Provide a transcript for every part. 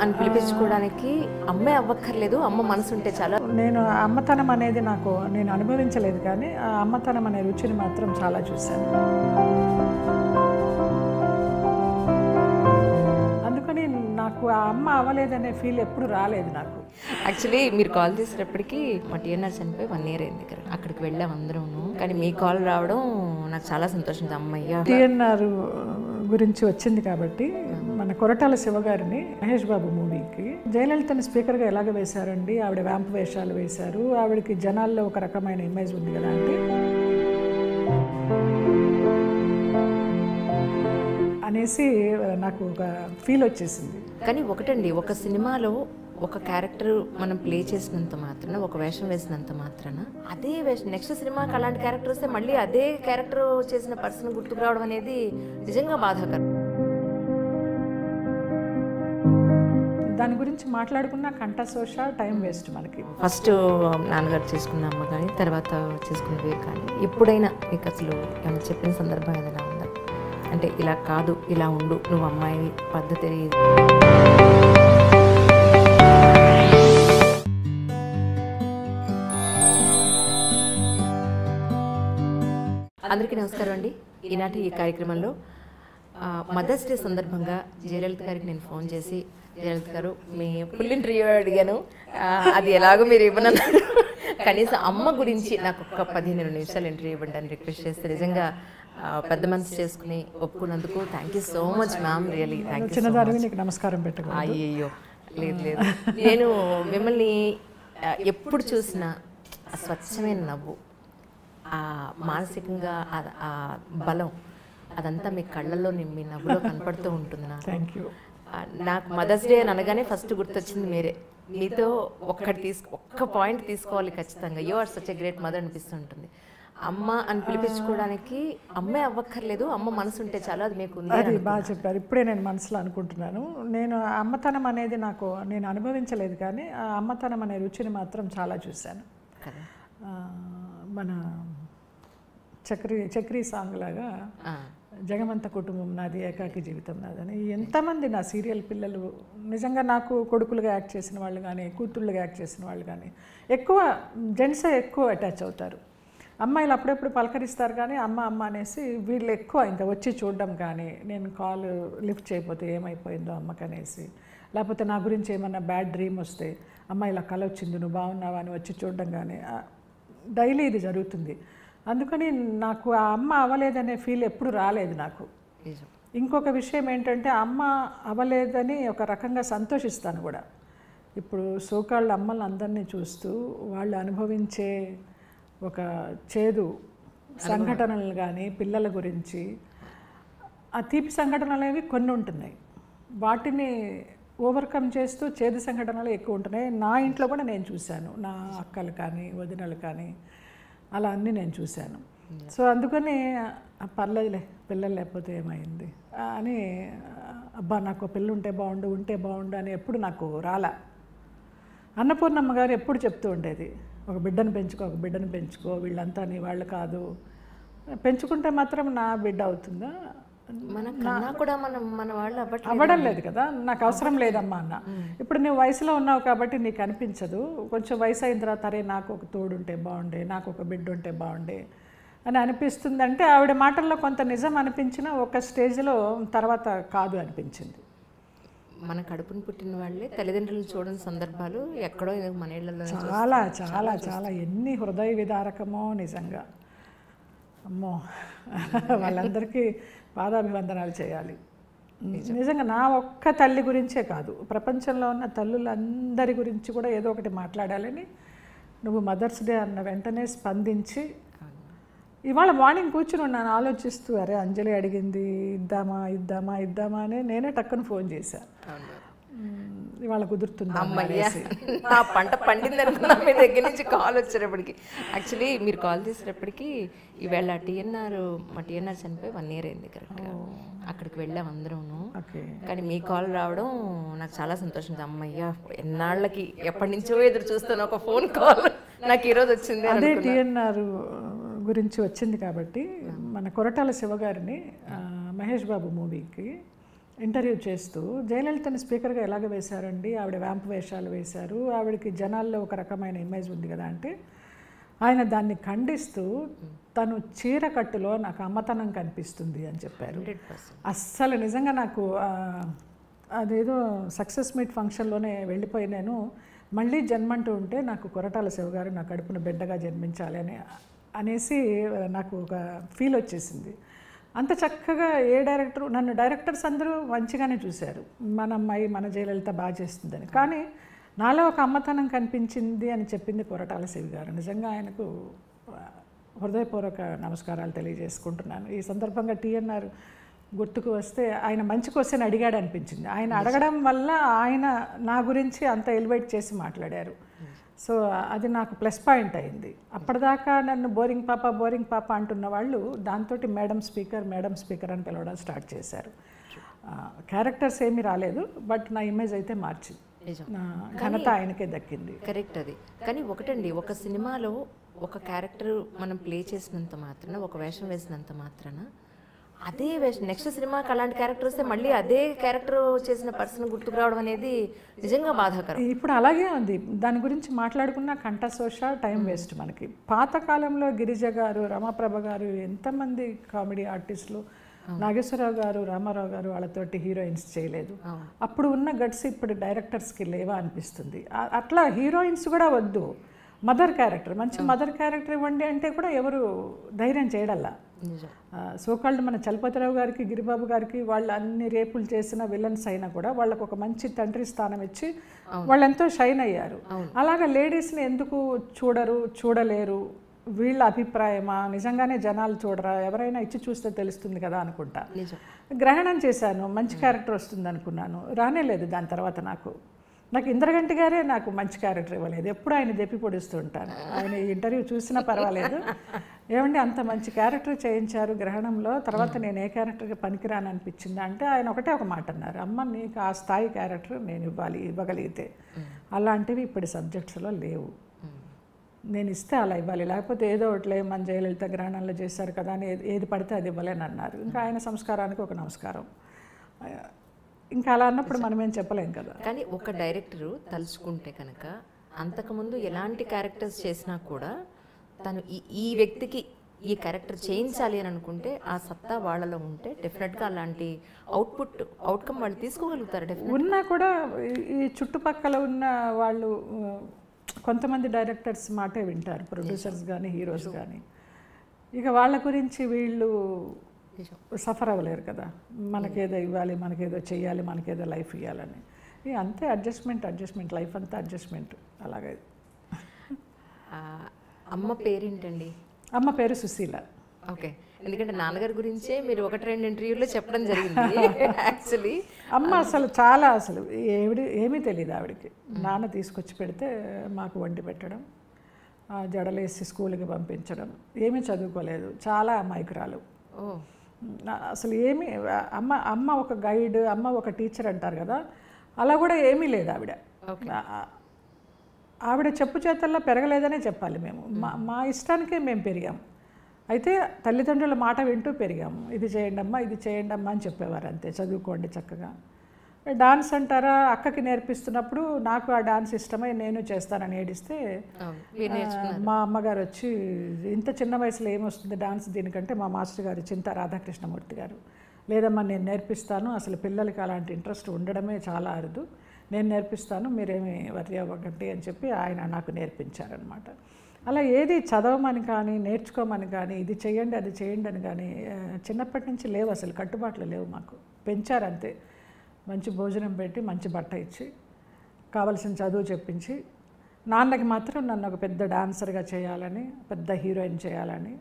అని పిలిపించుకోవడానికి అమ్మే అవ్వక్కర్లేదు, అమ్మ మనసు ఉంటే చాలా. నేను అమ్మతనం అనేది నేను అనుభవించలేదు, కానీ ఆ అమ్మతనం అనే రుచిని మాత్రం చాలా చూశాను. అందుకని నాకు ఆ అమ్మ అవ్వలేదనే ఫీల్ ఎప్పుడు రాలేదు నాకు. యాక్చువల్లీ మీరు కాల్ చేసేటప్పటికి మా టీఎన్ఆర్ చనిపోయి 1 year అయింది ఇక్కడ. అక్కడికి వెళ్ళాం అందరం, కానీ మీ కాల్ రావడం నాకు చాలా సంతోషం. అమ్మయ్య, టీఎన్ఆర్ గురించి వచ్చింది కాబట్టి మన కొరటాల శివ గారిని మహేష్ బాబు మూవీకి జయలలితని స్పీకర్గా ఎలాగ వేశారండి, ఆవిడ వ్యాంప్ వేషాలు వేశారు, ఆవిడకి జనాల్లో ఒక రకమైన ఇమేజ్ ఉంది కదా అంటే అనేసి నాకు ఒక ఫీల్ వచ్చేసింది. కానీ ఒకటండి, ఒక సినిమాలో ఒక క్యారెక్టర్ మనం ప్లే చేసినంత మాత్రాన, ఒక వేషం వేసినంత మాత్రాన అదే వేషం నెక్స్ట్ సినిమాకి అలాంటి క్యారెక్టర్ వస్తే మళ్ళీ అదే క్యారెక్టర్ చేసిన పర్సన్ గుర్తుకు రావడం అనేది నిజంగా బాధాకరం. దాని గురించి మాట్లాడుకున్న కంఠశోష, టైం వేస్ట్ మనకి. ఫస్ట్ నాన్నగారు చేసుకున్న అమ్మ కానీ తర్వాత చేసుకున్నవి కానీ ఎప్పుడైనా మీకు అసలు ఏమైనా చెప్పిన సందర్భం ఏదైనా ఉందా? అంటే ఇలా కాదు, ఇలా ఉండు, నువ్వు అమ్మాయి పద్ధతి. అందరికీ నమస్కారం అండి. ఈనాటి ఈ కార్యక్రమంలో మదర్స్ డే సందర్భంగా జయలలిత గారికి నేను ఫోన్ చేసి, జయలలిత గారు మీ ఫుల్ ఇంటర్వ్యూ అడిగాను, అది ఎలాగో మీరు ఇవ్వనన్నారు, కనీసం అమ్మ గురించి నాకు ఒక 15 నిమిషాలు ఇంటర్వ్యూ ఇవ్వండి అని రిక్వెస్ట్ చేస్తే నిజంగా పెద్ద మనసు చేసుకుని ఒప్పుకున్నందుకు thank you so much ma'am. Really thank you. చిన్నదానికి నీకు నమస్కారం పెట్టుకో. అయ్యో లేదు లేదు, నేను మిమ్మల్ని ఎప్పుడు చూసినా స్వచ్ఛమైన నవ్వు, మానసికంగా ఆ బలం అదంతా మీ కళ్ళల్లో మీ నవ్వులో కనపడుతూ ఉంటుంది. Thank you. నాకు మదర్స్ డే అని అనగానే ఫస్ట్ గుర్తొచ్చింది మీరే. మీతో ఒక్క పాయింట్ తీసుకోవాలి ఖచ్చితంగా. You are such a great mother అనిపిస్తుంటుంది. అమ్మ అని పిలిపించుకోవడానికి అమ్మే అవ్వక్కర్లేదు, అమ్మ మనసు ఉంటే చాలా, అది మీకు ఉంది. అది బాగా చెప్పారు. ఇప్పుడే నేను మనసులో అనుకుంటున్నాను. నేను అమ్మతనం అనేది నేను అనుభవించలేదు, కానీ ఆ అమ్మతనం అనే రుచిని మాత్రం చాలా చూశాను. మన చక్రీ సాంగ్ లాగా జగమంత కుటుంబం నాది, ఏకాకి జీవితం నాదని ఎంతమంది నా సీరియల్ పిల్లలు నిజంగా నాకు కొడుకులుగా యాక్ట్ చేసిన వాళ్ళు కానీ, కూతుళ్ళుగా యాక్ట్ చేసిన వాళ్ళు కానీ ఎక్కువ జెంట్సే ఎక్కువ అటాచ్ అవుతారు. అమ్మాయిలు అప్పుడప్పుడు పలకరిస్తారు, కానీ అమ్మ అమ్మ అనేసి వీళ్ళు ఎక్కువ ఇంకా వచ్చి చూడడం కానీ, నేను కాల్ లిఫ్ట్ చేయకపోతే ఏమైపోయిందో అమ్మకనేసి, లేకపోతే నా గురించి ఏమన్నా బ్యాడ్ డ్రీమ్ వస్తే అమ్మ ఇలా కల వచ్చింది, నువ్వు బాగున్నావా అని వచ్చి చూడడం కానీ డైలీ ఇది జరుగుతుంది. అందుకని నాకు ఆ అమ్మ అవ్వలేదనే ఫీల్ ఎప్పుడు రాలేదు నాకు. ఇంకొక విషయం ఏంటంటే అమ్మ అవ్వలేదని ఒక రకంగా సంతోషిస్తాను కూడా. ఇప్పుడు సోకాళ్ళ అమ్మల్ని అందరినీ చూస్తూ వాళ్ళు అనుభవించే ఒక చేదు సంఘటనలు కానీ, పిల్లల గురించి ఆ తీపి సంఘటనలు అనేవి కొన్ని ఉంటున్నాయి, వాటిని ఓవర్కమ్ చేస్తూ చేదు సంఘటనలు ఎక్కువ ఉంటున్నాయి. నా ఇంట్లో కూడా నేను చూశాను, నా అక్కలు కానీ వదినలు కానీ అలా అన్నీ నేను చూశాను. సో అందుకని పర్లేదులే, పిల్లలు లేకపోతే ఏమైంది అని, అబ్బా నాకు పిల్ల ఉంటే బాగుండు అని ఎప్పుడు నాకు రాలా. అన్నపూర్ణమ్మ గారు ఎప్పుడు చెప్తూ ఉండేది, ఒక బిడ్డను పెంచుకో, వీళ్ళంతా నీ వాళ్ళు కాదు, పెంచుకుంటే మాత్రం నా బిడ్డ అవుతుందా, అవ్వడం లేదు కదా, నాకు అవసరం లేదమ్మా అన్న. ఇప్పుడు నువ్వు వయసులో ఉన్నావు కాబట్టి నీకు అనిపించదు, కొంచెం వయసు అయిన తర్వాత అరే నాకు ఒక తోడు ఉంటే బాగుండే, నాకు ఒక బిడ్డ ఉంటే బాగుండే అని అనిపిస్తుంది. అంటే ఆవిడ మాటల్లో కొంత నిజం అనిపించినా ఒక స్టేజ్లో తర్వాత కాదు అనిపించింది. మన కడుపును పుట్టిన వాళ్ళే తల్లిదండ్రులు చూడని సందర్భాలు ఎక్కడో మన ఇళ్లలో చాలా చాలా చాలా ఎన్ని హృదయ విదారకమో నిజంగా. అమ్మో, వాళ్ళందరికీ పాదాభివందనాలు చేయాలి. నిజంగా నా ఒక్క తల్లి గురించే కాదు, ప్రపంచంలో ఉన్న తల్లులందరి గురించి కూడా ఏదో ఒకటి మాట్లాడాలని నువ్వు మదర్స్ డే అన్న వెంటనే స్పందించి, ఇవాళ మార్నింగ్ కూర్చుని ఉన్నాను ఆలోచిస్తూ, అరే అంజలి అడిగింది ఇద్దామా అని నేనే టక్కున ఫోన్ చేశాను. ఇవాళ కుదురుతుంది, నా పంట పండింది అనుకున్నా మీ దగ్గర నుంచి కాల్ వచ్చేటప్పటికి. యాక్చువల్లీ మీరు కాల్ చేసేటప్పటికి ఈవేళ మా టీఎన్ఆర్ చనిపోయి 1 year అయింది కరెక్ట్గా. అక్కడికి వెళ్ళాం అందరం, కానీ మీ కాల్ రావడం నాకు చాలా సంతోషం. అమ్మయ్య, ఎన్నాళ్ళకి ఎప్పటి నుంచో ఎదురు చూస్తాను ఒక ఫోన్ కాల్ నాకు ఈరోజు వచ్చింది. అదే టీఎన్ఆర్ గురించి వచ్చింది కాబట్టి మన కొరటాల శివ గారిని మహేష్ బాబు మూవీకి ఇంటర్వ్యూ చేస్తూ జయలలితని స్పీకర్గా ఎలాగ వేశారండి, ఆవిడ వ్యాంప్ వేషాలు వేశారు, ఆవిడకి జనాల్లో ఒక రకమైన ఇమేజ్ ఉంది కదా అంటే ఆయన దాన్ని ఖండిస్తూ తను చీర కట్టులో నాకు అమ్మతనం కనిపిస్తుంది అని చెప్పారు. అస్సలు నిజంగా నాకు అదేదో సక్సెస్ మీట్ ఫంక్షన్లోనే వెళ్ళిపోయి నేను మళ్ళీ జన్మంటూ ఉంటే నాకు కొరటాల శివ గారు నా కడుపున బిడ్డగా జన్మించాలి అనేసి నాకు ఒక ఫీల్ వచ్చేసింది. అంత చక్కగా ఏ డైరెక్టర్, నన్ను డైరెక్టర్స్ అందరూ మంచిగానే చూశారు, మన అమ్మాయి మన జయలలిత బాగా చేస్తుందని. కానీ నాలో ఒక అమ్మతనం కనిపించింది అని చెప్పింది కొరటాల శివ గారు. నిజంగా ఆయనకు హృదయపూర్వక నమస్కారాలు తెలియజేసుకుంటున్నాను. ఈ సందర్భంగా టీఎన్ఆర్ గుర్తుకు వస్తే ఆయన మంచి క్వశ్చన్ అడిగాడు అనిపించింది. ఆయన అడగడం వల్ల ఆయన నా గురించి అంత ఎలివేట్ చేసి మాట్లాడారు. సో అది నాకు ప్లస్ పాయింట్ అయింది. అప్పటిదాకా నన్ను బోరింగ్ పాప అంటున్న వాళ్ళు దాంతో మేడం స్పీకర్ అని పిలవడం స్టార్ట్ చేశారు. క్యారెక్టర్స్ ఏమీ రాలేదు, బట్ నా ఇమేజ్ అయితే మార్చింది. నా ఘనత ఆయనకే దక్కింది. కరెక్ట్ అది. కానీ ఒకటండి, ఒక సినిమాలో ఒక క్యారెక్టర్ మనం ప్లే చేసినంత మాత్రాన, ఒక వేషం వేసినంత మాత్రాన అదే వేషం నెక్స్ట్ సినిమాకి అలాంటి క్యారెక్టర్ వస్తే మళ్ళీ అదే క్యారెక్టర్ చేసిన పర్సన్ గుర్తుకు రావడం అనేది నిజంగా బాధాకరం. ఇప్పుడు అలాగే ఉంది. దాని గురించి మాట్లాడుకున్న కంఠశోష, టైం వేస్ట్ మనకి. పాతకాలంలో గిరిజ గారు, రమాప్రభ గారు, ఎంతమంది కామెడీ ఆర్టిస్టులు, నాగేశ్వరరావు గారు, రామారావు గారు వాళ్ళతోటి హీరోయిన్స్ చేయలేదు. అప్పుడు ఉన్న గట్స్ ఇప్పుడు డైరెక్టర్స్కి లేవా అనిపిస్తుంది. అట్లా హీరోయిన్స్ కూడా వద్దు, మదర్ క్యారెక్టర్, మంచి మదర్ క్యారెక్టర్ ఇవ్వండి అంటే కూడా ఎవరు ధైర్యం చేయడల్లా. సోకాల్డ్ మన చలపతిరావు గారికి, గిరిబాబు గారికి వాళ్ళు అన్ని రేపులు చేసిన విలన్స్ అయినా కూడా వాళ్ళకు ఒక మంచి తండ్రి స్థానం ఇచ్చి వాళ్ళు ఎంతో షైన్ అయ్యారు. అలాగా లేడీస్ని ఎందుకు చూడలేరు, వీళ్ళ అభిప్రాయమా, నిజంగానే జనాలు చూడరా, ఎవరైనా ఇచ్చి చూస్తే తెలుస్తుంది కదా అనుకుంటా. గ్రహణం చేశాను, మంచి క్యారెక్టర్ వస్తుంది అనుకున్నాను, రానేలేదు. దాని తర్వాత నాకు ఇంద్రగంటి గారే నాకు మంచి క్యారెక్టర్ ఇవ్వలేదు. ఎప్పుడు ఆయన దెప్పి పొడుస్తూ ఉంటాను. ఆయన ఇంటర్వ్యూ చూసినా పర్వాలేదు, ఏమండి అంత మంచి క్యారెక్టర్ చేయించారు గ్రహణంలో, తర్వాత నేను ఏ క్యారెక్టర్కి పనికిరాని అనిపించింది అంటే ఆయన ఒకటే ఒక మాట అన్నారు, అమ్మ నీకు ఆ స్థాయి క్యారెక్టర్ నేను ఇవ్వగలిగితే, అలాంటివి ఇప్పుడు సబ్జెక్ట్స్లో లేవు, నేను ఇస్తే అలా ఇవ్వాలి, లేకపోతే ఏదో ఒకటిలే మన జయలలిత గ్రహణంలో చేశారు కదా అని ఏది పడితే అది ఇవ్వలేని అన్నారు. ఇంకా ఆయన సంస్కారానికి ఒక నమస్కారం. ఇంకా అలా అన్నప్పుడు మనం ఏం చెప్పలేం కదా. కానీ ఒక డైరెక్టరు తలుచుకుంటే కనుక అంతకుముందు ఎలాంటి క్యారెక్టర్స్ చేసినా కూడా తను ఈ వ్యక్తికి ఈ క్యారెక్టర్ చేయించాలి అని అనుకుంటే ఆ సత్తా వాళ్ళలో ఉంటే డెఫినెట్గా అలాంటి అవుట్కమ్ వాళ్ళు తీసుకోగలుగుతారు. ఉన్నా కూడా ఈ చుట్టుపక్కల ఉన్న వాళ్ళు కొంతమంది డైరెక్టర్స్ మాటే వింటారు, ప్రొడ్యూసర్స్ కానీ హీరోస్ కానీ. ఇక వాళ్ళ గురించి వీళ్ళు సఫర్ అవ్వలేరు కదా, మనకేదో ఇవ్వాలి, మనకేదో చెయ్యాలి, మనకేదో లైఫ్ ఇవ్వాలని. అంతే, అడ్జస్ట్మెంట్ లైఫ్ అంతా అడ్జస్ట్మెంట్. అలాగే. అమ్మ పేరేంటండి? అమ్మ పేరు సుశీల. ఓకే, ఎందుకంటే నాన్నగారి గురించే మీరు 1-2 ఇంటర్వ్యూలో చెప్పడం జరిగింది. యాక్చువల్లీ అమ్మ అసలు చాలా ఏమీ తెలియదు ఆవిడకి. నాన్న తీసుకొచ్చి పెడితే మాకు వండి పెట్టడం, జడలేసి స్కూల్కి పంపించడం, ఏమీ చదువుకోలేదు, చాలా అమాయకురాలు. అసలు ఏమీ అమ్మ ఒక గైడ్, అమ్మ ఒక టీచర్ అంటారు కదా, అలా కూడా ఏమీ లేదు ఆవిడ. ఆవిడ చెప్పు చేతల్లో పెరగలేదనే చెప్పాలి. మేము మా ఇష్టానికే మేము పెరిగాం. అయితే తల్లిదండ్రుల మాట వింటూ పెరిగాము. ఇది చేయండి అమ్మా అని చెప్పేవారు, అంతే, చదువుకోండి చక్కగా. డాన్స్ అంటారా, అక్కకి నేర్పిస్తున్నప్పుడు నాకు ఆ డాన్స్ ఇష్టమై నేను చేస్తానని ఏడిస్తే మా అమ్మగారు వచ్చి, ఇంత చిన్న వయసులో ఏమొస్తుంది డాన్స్ దీనికంటే, మా మాస్టర్ గారు చింతా రాధాకృష్ణమూర్తి గారు, లేదమ్మా నేను నేర్పిస్తాను, అసలు పిల్లలకి అలాంటి ఇంట్రెస్ట్ ఉండడమే చాలా అరుదు, నేను నేర్పిస్తాను, మీరేమి వర్రీ అవ్వకండి అని చెప్పి ఆయన నాకు నేర్పించారనమాట. అలా ఏది చదవమని కానీ నేర్చుకోమని కానీ ఇది చేయండి అది చేయండి అని కానీ చిన్నప్పటి నుంచి లేవు, అసలు కట్టుబాట్లు లేవు మాకు. పెంచారంతే, మంచి భోజనం పెట్టి మంచి బట్ట ఇచ్చి కావలసిన చదువు చెప్పించి, నాన్నకి మాత్రం నన్ను ఒక పెద్ద డాన్సర్గా చేయాలని, పెద్ద హీరోయిన్ చేయాలని.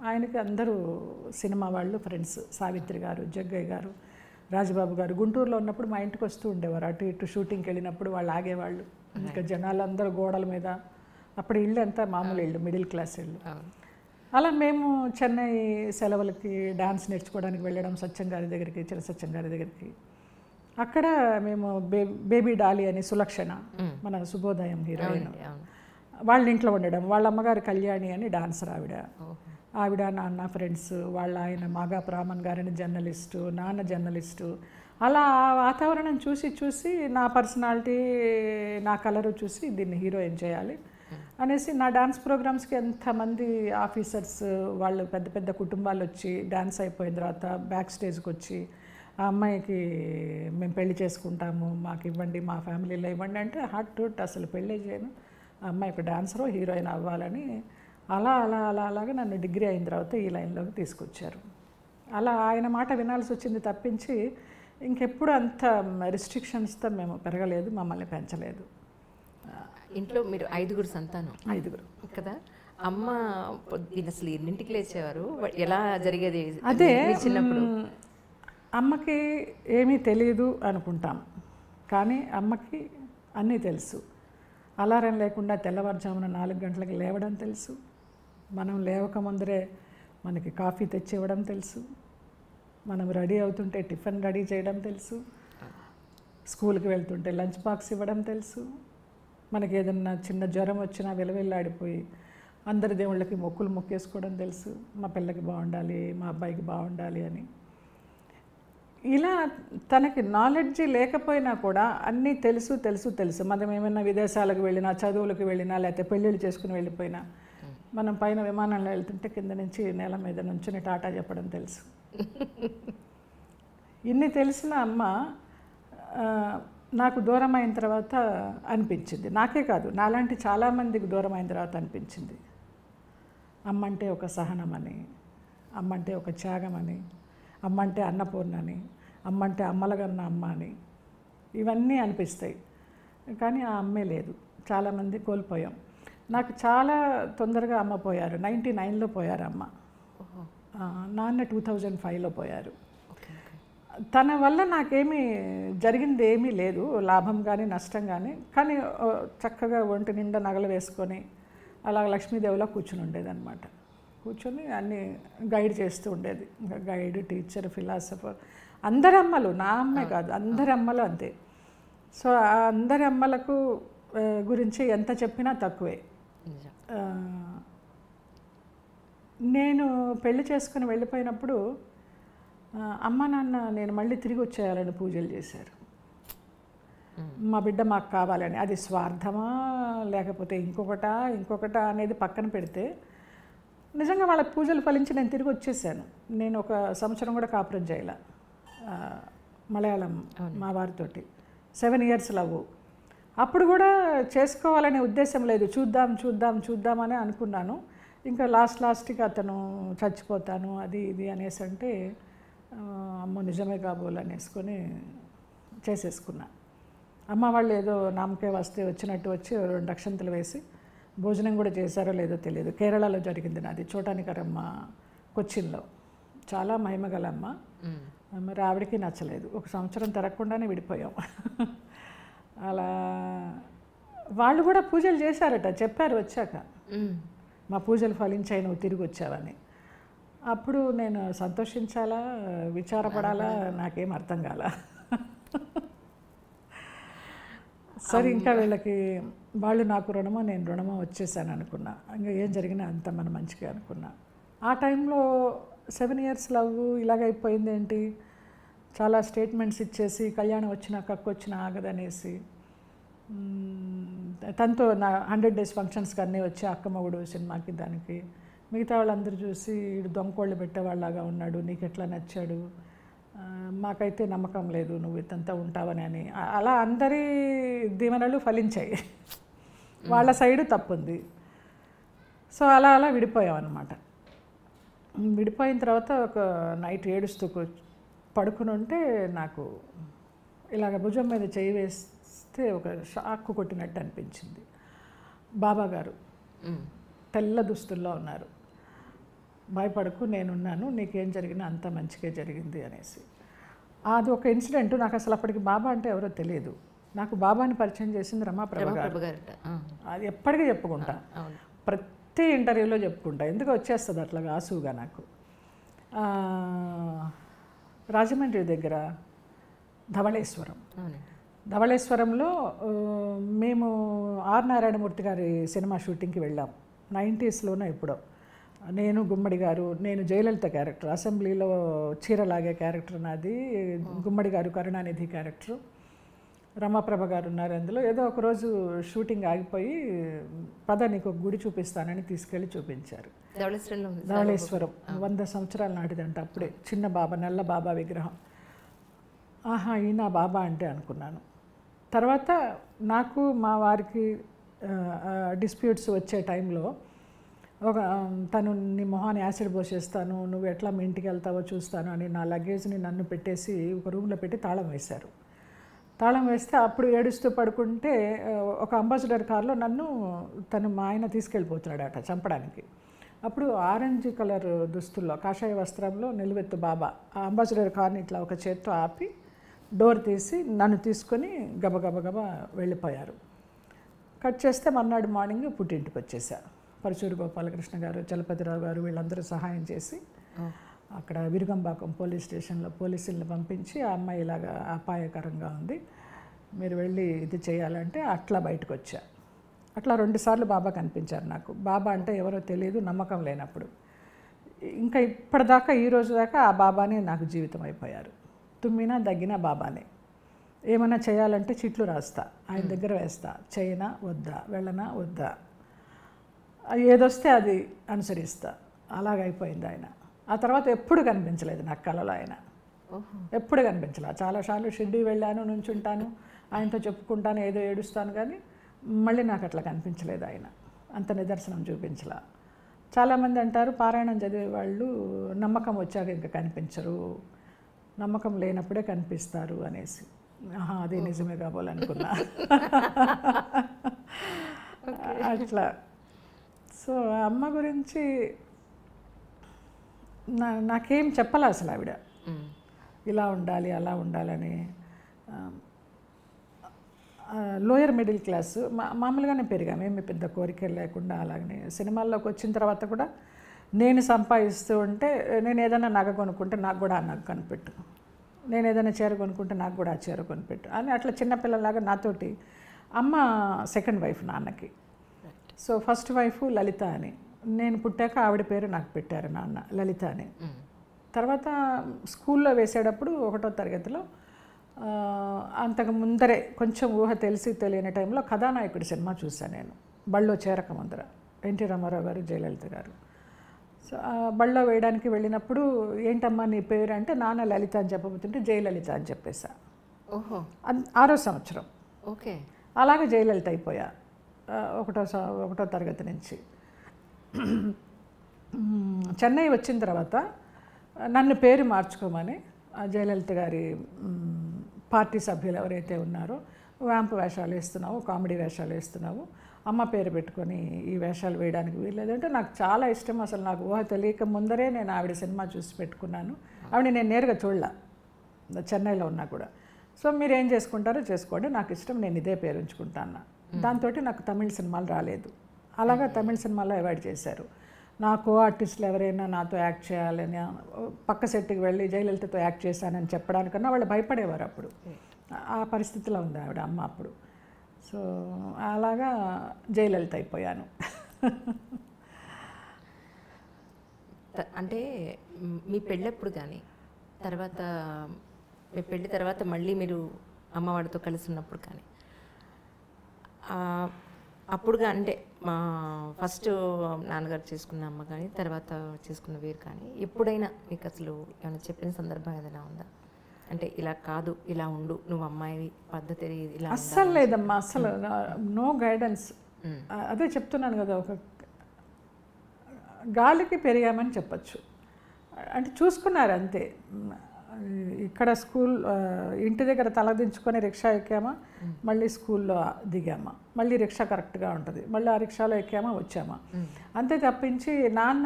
ఆయనకి అందరూ సినిమా వాళ్ళు ఫ్రెండ్స్, సావిత్రి గారు, జగ్గయ్య గారు, రాజబాబు గారు గుంటూరులో ఉన్నప్పుడు మా ఇంటికి వస్తూ ఉండేవారు. అటు ఇటు షూటింగ్కి వెళ్ళినప్పుడు వాళ్ళు ఆగేవాళ్ళు. ఇంకా జనాలందరూ గోడల మీద, అప్పుడు ఇల్లు అంతా మామూలు ఇల్లు, మిడిల్ క్లాస్ ఇల్లు. అలా మేము చెన్నై సెలవులకి డాన్స్ నేర్చుకోవడానికి వెళ్ళడం, సత్యం గారి దగ్గరికి, చిన్న సత్యం గారి దగ్గరికి. అక్కడ మేము బేబీ డాలి అని సులక్షణ, మన శుభోదయం హీరోయిన్, వాళ్ళ ఇంట్లో ఉండడం. వాళ్ళ అమ్మగారు కళ్యాణి అని డాన్సర్ ఆవిడ నాన్న ఫ్రెండ్స్. వాళ్ళ ఆయన మాగా ప్రామన్ గారని జర్నలిస్టు, నాన్న జర్నలిస్టు. అలా ఆ వాతావరణం చూసి చూసి నా పర్సనాలిటీ, నా కలరు చూసి దీన్ని హీరోయిన్ చేయాలి అనేసి నా డాన్స్ ప్రోగ్రామ్స్కి ఎంతమంది ఆఫీసర్స్ వాళ్ళు పెద్ద పెద్ద కుటుంబాలు వచ్చి డాన్స్ అయిపోయిన తర్వాత బ్యాక్ స్టేజ్కి వచ్చి ఆ అమ్మాయికి మేము పెళ్లి చేసుకుంటాము, మాకు ఇవ్వండి, మా ఫ్యామిలీలో ఇవ్వండి అంటే హార్ట్ టు అసలు పెళ్ళే చేయను, ఆ అమ్మాయి ఒక డాన్సరో హీరోయిన్ అవ్వాలని అలాగా నన్ను డిగ్రీ అయిన తర్వాత ఈ లైన్లోకి తీసుకొచ్చారు. అలా ఆయన మాట వినాల్సి వచ్చింది తప్పించి ఇంకెప్పుడు అంత రిస్ట్రిక్షన్స్తో మేము పెరగలేదు, మమ్మల్ని పెంచలేదు. ఇంట్లో మీరు 5గురు సంతానం. 5గురు కదా. అమ్మ పొద్దున్న అసలు ఎన్నింటికి లేచేవారు, ఎలా జరిగేది అదే చిన్నప్పుడు? అమ్మకి ఏమీ తెలియదు అనుకుంటాం, కానీ అమ్మకి అన్నీ తెలుసు. అలారం లేకుండా తెల్లవారుజామున 4 గంటలకు లేవడం తెలుసు, మనం లేవకముందరే మనకి కాఫీ తెచ్చి ఇవ్వడం తెలుసు, మనం రెడీ అవుతుంటే టిఫిన్ రెడీ చేయడం తెలుసు, స్కూల్కి వెళ్తుంటే లంచ్ బాక్స్ ఇవ్వడం తెలుసు, మనకి ఏదన్నా చిన్న జ్వరం వచ్చినా విలవిల్లాడిపోయి అందరి దేవుళ్ళకి మొక్కులు మొక్కేసుకోవడం తెలుసు, మా పిల్లకి బాగుండాలి, మా అబ్బాయికి బాగుండాలి అని. ఇలా తనకి నాలెడ్జ్ లేకపోయినా కూడా అన్నీ తెలుసు తెలుసు తెలుసు. మనం ఏమైనా విదేశాలకు వెళ్ళినా, చదువులకు వెళ్ళినా, లేకపోతే పెళ్ళిళ్ళు చేసుకుని వెళ్ళిపోయినా మనం పైన విమానంలో వెళ్తుంటే కింద నుంచి నేల మీద నుంచుని టాటా చెప్పడం తెలుసు. ఇన్ని తెలిసిన అమ్మ నాకు దూరం అయిన తర్వాత అనిపించింది, నాకే కాదు నాలాంటి చాలామందికి దూరం అయిన తర్వాత అనిపించింది, అమ్మంటే ఒక సహనమని, అమ్మంటే ఒక త్యాగమని, అమ్మంటే అన్నపూర్ణని, అమ్మంటే అమ్మలగన్న అమ్మ అని, ఇవన్నీ అనిపిస్తాయి. కానీ ఆ అమ్మే లేదు, చాలామంది కోల్పోయాం. నాకు చాలా తొందరగా అమ్మ పోయారు, 99లో పోయారు అమ్మ, నాన్న 2005లో పోయారు. తన వల్ల నాకేమీ జరిగింది ఏమీ లేదు, లాభం కానీ నష్టం కానీ చక్కగా ఒంటి నిండా నగలు వేసుకొని అలా లక్ష్మీదేవిలా కూర్చుని ఉండేదన్నమాట. కూర్చొని అన్నీ గైడ్ చేస్తూ ఉండేది. ఇంకా గైడ్, టీచర్, ఫిలాసఫర్, అందరి అమ్మలు, నా అమ్మే కాదు అందరి అమ్మలు అంతే. సో ఆ అందరి అమ్మలకు గురించి ఎంత చెప్పినా తక్కువే. నేను పెళ్లి చేసుకుని వెళ్ళిపోయినప్పుడు అమ్మ నాన్న నేను మళ్ళీ తిరిగి వచ్చేయాలని పూజలు చేశారు. మా బిడ్డ మాకు కావాలని. అది స్వార్థమా లేకపోతే ఇంకొకటా అనేది పక్కన పెడితే నిజంగా వాళ్ళ పూజలు ఫలించి నేను తిరిగి వచ్చేసాను. నేను ఒక సంవత్సరం కూడా కాపురం చేయాల మలయాళం మా వారితోటి, 7 years లవ్. అప్పుడు కూడా చేసుకోవాలనే ఉద్దేశం లేదు, చూద్దామని అనుకున్నాను. ఇంకా లాస్ట్కి అతను చచ్చిపోతాను అది ఇది అనేసి అంటే అమ్మ నిజమే కాబోలు అనేసుకొని చేసేసుకున్నా. అమ్మ వాళ్ళు ఏదో నామకే వస్తే వచ్చినట్టు వచ్చి 2 అక్షంతలు వేసి భోజనం కూడా చేశారో లేదో తెలియదు. కేరళలో జరిగింది నాది, చోటానికరమ్మ కొచ్చిన్లో. చాలా మహిమగల అమ్మ. మరి ఆవిడకి నచ్చలేదు, 1 సంవత్సరం తిరగకుండానే విడిపోయాం. అలా వాళ్ళు కూడా పూజలు చేశారట, చెప్పారు వచ్చాక, మా పూజలు ఫలించాయి నువ్వు తిరిగి వచ్చావని. అప్పుడు నేను సంతోషించాలా విచారపడాలా నాకేం అర్థం కాల. సరే ఇంకా వీళ్ళకి వాళ్ళు నాకు రుణమో నేను రుణమో వచ్చేసాను అనుకున్నా. ఇంకా ఏం జరిగినా అంత మన మంచిగా అనుకున్నా. ఆ టైంలో 7 years లవ్ ఇలాగైపోయింది ఏంటి, చాలా స్టేట్మెంట్స్ ఇచ్చేసి కళ్యాణం వచ్చినా కక్కొచ్చినా ఆగదనేసి తనతో నా 100 days ఫంక్షన్స్కి అన్నీ వచ్చి అక్కమ్మగుడు సినిమాకి దానికి మిగతా వాళ్ళందరూ చూసి ఇడు దొంగకోళ్ళు పెట్టేవాళ్ళలాగా ఉన్నాడు, నీకు ఎట్లా నచ్చాడు, మాకైతే నమ్మకం లేదు నువ్వు ఇతంతా ఉంటావని అని అలా అందరి దీవెనలు ఫలించాయి. వాళ్ళ సైడు తప్పుంది. సో అలా విడిపోయాం అన్నమాట. విడిపోయిన తర్వాత ఒక నైట్ ఏడుస్తూ పడుకుని ఉంటే నాకు ఇలాగ భుజం మీద చేయి వేస్తే ఒక షాక్ కొట్టినట్టు అనిపించింది. బాబా గారు తెల్ల దుస్తుల్లో ఉన్నారు. భయపడకు నేనున్నాను, నీకేం జరిగినా అంత మంచిగా జరిగింది అనేసి. అది ఒక ఇన్సిడెంట్. నాకు అసలు అప్పటికి బాబా అంటే ఎవరో తెలియదు. నాకు బాబాని పరిచయం చేసింది రమాప్రభ గారు. అది ఎప్పటికీ చెప్పుకుంటా, ప్రతి ఇంటర్వ్యూలో చెప్పుకుంటా, ఎందుకు వచ్చేస్తుంది అట్లాగా ఆసుగా నాకు. రాజమండ్రి దగ్గర ధవళేశ్వరంలో మేము ఆర్ నారాయణమూర్తి గారి సినిమా షూటింగ్కి వెళ్ళాం. 90s ఎప్పుడో. నేను గుమ్మడి గారు, నేను జయలలిత క్యారెక్టర్, అసెంబ్లీలో చీరలాగే క్యారెక్టర్ నాది, గుమ్మడి గారు కరుణానిధి క్యారెక్టర్, రమాప్రభ గారు ఉన్నారు అందులో. ఏదో ఒకరోజు షూటింగ్ ఆగిపోయి పద నీకు ఒక గుడి చూపిస్తానని తీసుకెళ్ళి చూపించారు. ధవళేశ్వరం 100 సంవత్సరాల నాటిదంట. అప్పుడే చిన్న బాబా, నల్ల బాబా విగ్రహం. ఆహా, ఈయన బాబా అంటే అనుకున్నాను. తర్వాత నాకు మా వారికి డిస్ప్యూట్స్ వచ్చే టైంలో తను నీ మొహాన్ని యాసిడ్ పోసేస్తాను, నువ్వు ఎట్లా మీ ఇంటికి వెళ్తావో చూస్తాను అని నా లగేజ్ని నన్ను పెట్టేసి ఒక రూమ్లో పెట్టి తాళం వేశారు. తాళం వేస్తే అప్పుడు ఏడుస్తూ పడుకుంటే ఒక అంబాసిడర్ కార్లో నన్ను మా ఆయన తీసుకెళ్ళిపోతున్నాడట చంపడానికి. అప్పుడు ఆరెంజ్ కలర్ దుస్తుల్లో, కాషాయ వస్త్రంలో నిలువెత్తు బాబా ఆ అంబాసిడర్ కార్ని ఇట్లా ఒక చేత్తో ఆపి డోర్ తీసి నన్ను తీసుకొని గబగబా వెళ్ళిపోయారు. కట్ చేస్తే మర్నాడు మార్నింగ్ పుట్టింటికి వచ్చేసారు. పరచూరు గోపాలకృష్ణ గారు, చలపతిరావు గారు వీళ్ళందరూ సహాయం చేసి అక్కడ విరుగంబాకం పోలీస్ స్టేషన్లో పోలీసులను పంపించి ఆ అమ్మాయి ఇలాగా అపాయకరంగా ఉంది, మీరు వెళ్ళి ఇది చేయాలంటే అట్లా బయటకు వచ్చా. అట్లా 2 సార్లు బాబా కనిపించారు నాకు. బాబా అంటే ఎవరో తెలియదు, నమ్మకం లేనప్పుడు. ఇంకా ఇప్పటిదాకా ఈ రోజు దాకా ఆ బాబానే నాకు జీవితం అయిపోయారు. తుమ్మినా దగ్గినా బాబానే. ఏమైనా చేయాలంటే చిట్లు రాస్తా, ఆయన దగ్గర వేస్తా, చేయనా వద్దా, వెళ్ళనా వద్దా, ఏదొస్తే అది అనుసరిస్తా. అలాగైపోయింది ఆయన. ఆ తర్వాత ఎప్పుడు కనిపించలేదు నాకు కలలో ఆయన, ఎప్పుడు కనిపించలేదు. చాలాసార్లు షిర్డీ వెళ్ళాను, నుంచుంటాను, ఆయనతో చెప్పుకుంటాను, ఏదో ఏడుస్తాను, కానీ మళ్ళీ నాకు అట్లా కనిపించలేదు ఆయన, అంత నిదర్శనం చూపించలా. చాలామంది అంటారు పారాయణం చదివే వాళ్ళు నమ్మకం వచ్చాక ఇంకా కనిపించరు, నమ్మకం లేనప్పుడే కనిపిస్తారు అనేసి. ఆహా, అదే నిజమే కాబోలనుకున్నా. అట్లా. సో అమ్మ గురించి నాకేం చెప్పాలి అసలు. ఆవిడ ఇలా ఉండాలి అలా ఉండాలని. లోయర్ మిడిల్ క్లాస్ మామూలుగానే పెరిగాము, ఏమి పెద్ద కోరికలు లేకుండా. అలాగనే సినిమాల్లోకి వచ్చిన తర్వాత కూడా నేను సంపాదిస్తూ ఉంటే, నేను ఏదైనా నగ కొనుక్కుంటే నాకు కూడా ఆ నగ కొనిపెట్టు, నేను ఏదైనా చీర కొనుక్కుంటే నాకు కూడా ఆ చీర కొనిపెట్టు అని అట్లా చిన్నపిల్లలాగా నాతోటి. అమ్మ సెకండ్ వైఫ్ నాన్నకి. సో ఫస్ట్ వైఫ్ లలిత అని. నేను పుట్టాక ఆవిడ పేరు నాకు పెట్టారు నాన్న, లలిత అని. తర్వాత స్కూల్లో వేసేటప్పుడు 1వ తరగతిలో, అంతకు ముందరే కొంచెం ఊహ తెలిసి తెలియని టైంలో కథానాయకుడి సినిమా చూశాను నేను, బళ్ళో చేరక ముందర. ఎన్టీ రామారావు గారు, జయలలిత గారు. సో బళ్ళో వేయడానికి వెళ్ళినప్పుడు ఏంటమ్మా నీ పేరు అంటే, నాన్న లలిత అని చెప్పబోతుంటే జయలలిత అని చెప్పేసా. ఓహో, 6వ సంవత్సరం. ఓకే, అలాగే జయలలిత అయిపోయా 1వ తరగతి నుంచి. చెన్నై వచ్చిన తర్వాత నన్ను పేరు మార్చుకోమని జయలలిత గారి పార్టీ సభ్యులు ఎవరైతే ఉన్నారో, వ్యాంపు వేషాలు వేస్తున్నావు, కామెడీ వేషాలు వేస్తున్నావు, అమ్మ పేరు పెట్టుకొని ఈ వేషాలు వేయడానికి వీల్లేదంటే నాకు చాలా ఇష్టం. అసలు నాకు ఊహ తెలియక ముందరే నేను ఆవిడ సినిమా చూసి పెట్టుకున్నాను. ఆవిడ నేను నేరుగా చూడలా, చెన్నైలో ఉన్నా కూడా. సో మీరు ఏం చేసుకుంటారో చేసుకోండి, నాకు ఇష్టం, నేను ఇదే పేరు ఉంచుకుంటాను. దాంతో నాకు తమిళ సినిమాలు రాలేదు. అలాగా తమిళ సినిమాలో అవాయిడ్ చేశారు. నా కో ఆర్టిస్టులు ఎవరైనా నాతో యాక్ట్ చేయాలని, పక్క సెట్కి వెళ్ళి జయలలితతో యాక్ట్ చేశానని చెప్పడానికన్నా వాళ్ళు భయపడేవారు. అప్పుడు ఆ పరిస్థితిలో ఉంది ఆవిడ అమ్మ అప్పుడు. సో అలాగా జయలలిత అయిపోయాను. అంటే మీ పెళ్ళప్పుడు కానీ తర్వాత, మీ పెళ్ళి తర్వాత మళ్ళీ మీరు అమ్మవాడితో కలిసి ఉన్నప్పుడు కానీ, అప్పుడుగా అంటే మా ఫస్ట్ నాన్నగారు చేసుకున్న అమ్మ కానీ తర్వాత చేసుకున్న వీరు కానీ ఎప్పుడైనా మీకు అసలు ఏమైనా చెప్పిన సందర్భం ఏదైనా ఉందా? అంటే ఇలా కాదు, ఇలా ఉండు, నువ్వు అమ్మాయి పద్ధతి ఇలా. అస్సలు లేదమ్మా, అస్సలు నో గైడెన్స్. అదే చెప్తున్నాను కదా, ఒక గాలికి పెరిగామని చెప్పచ్చు. అంటే చూసుకున్నారు అంతే. ఇక్కడ స్కూల్ ఇంటి దగ్గర తలదించుకొని రిక్షా ఎక్కామా, మళ్ళీ స్కూల్లో దిగామా, మళ్ళీ రిక్షా కరెక్ట్గా ఉంటుంది, మళ్ళీ ఆ రిక్షాలో ఎక్కామా వచ్చామా, అంతే తప్పించి. నాన్న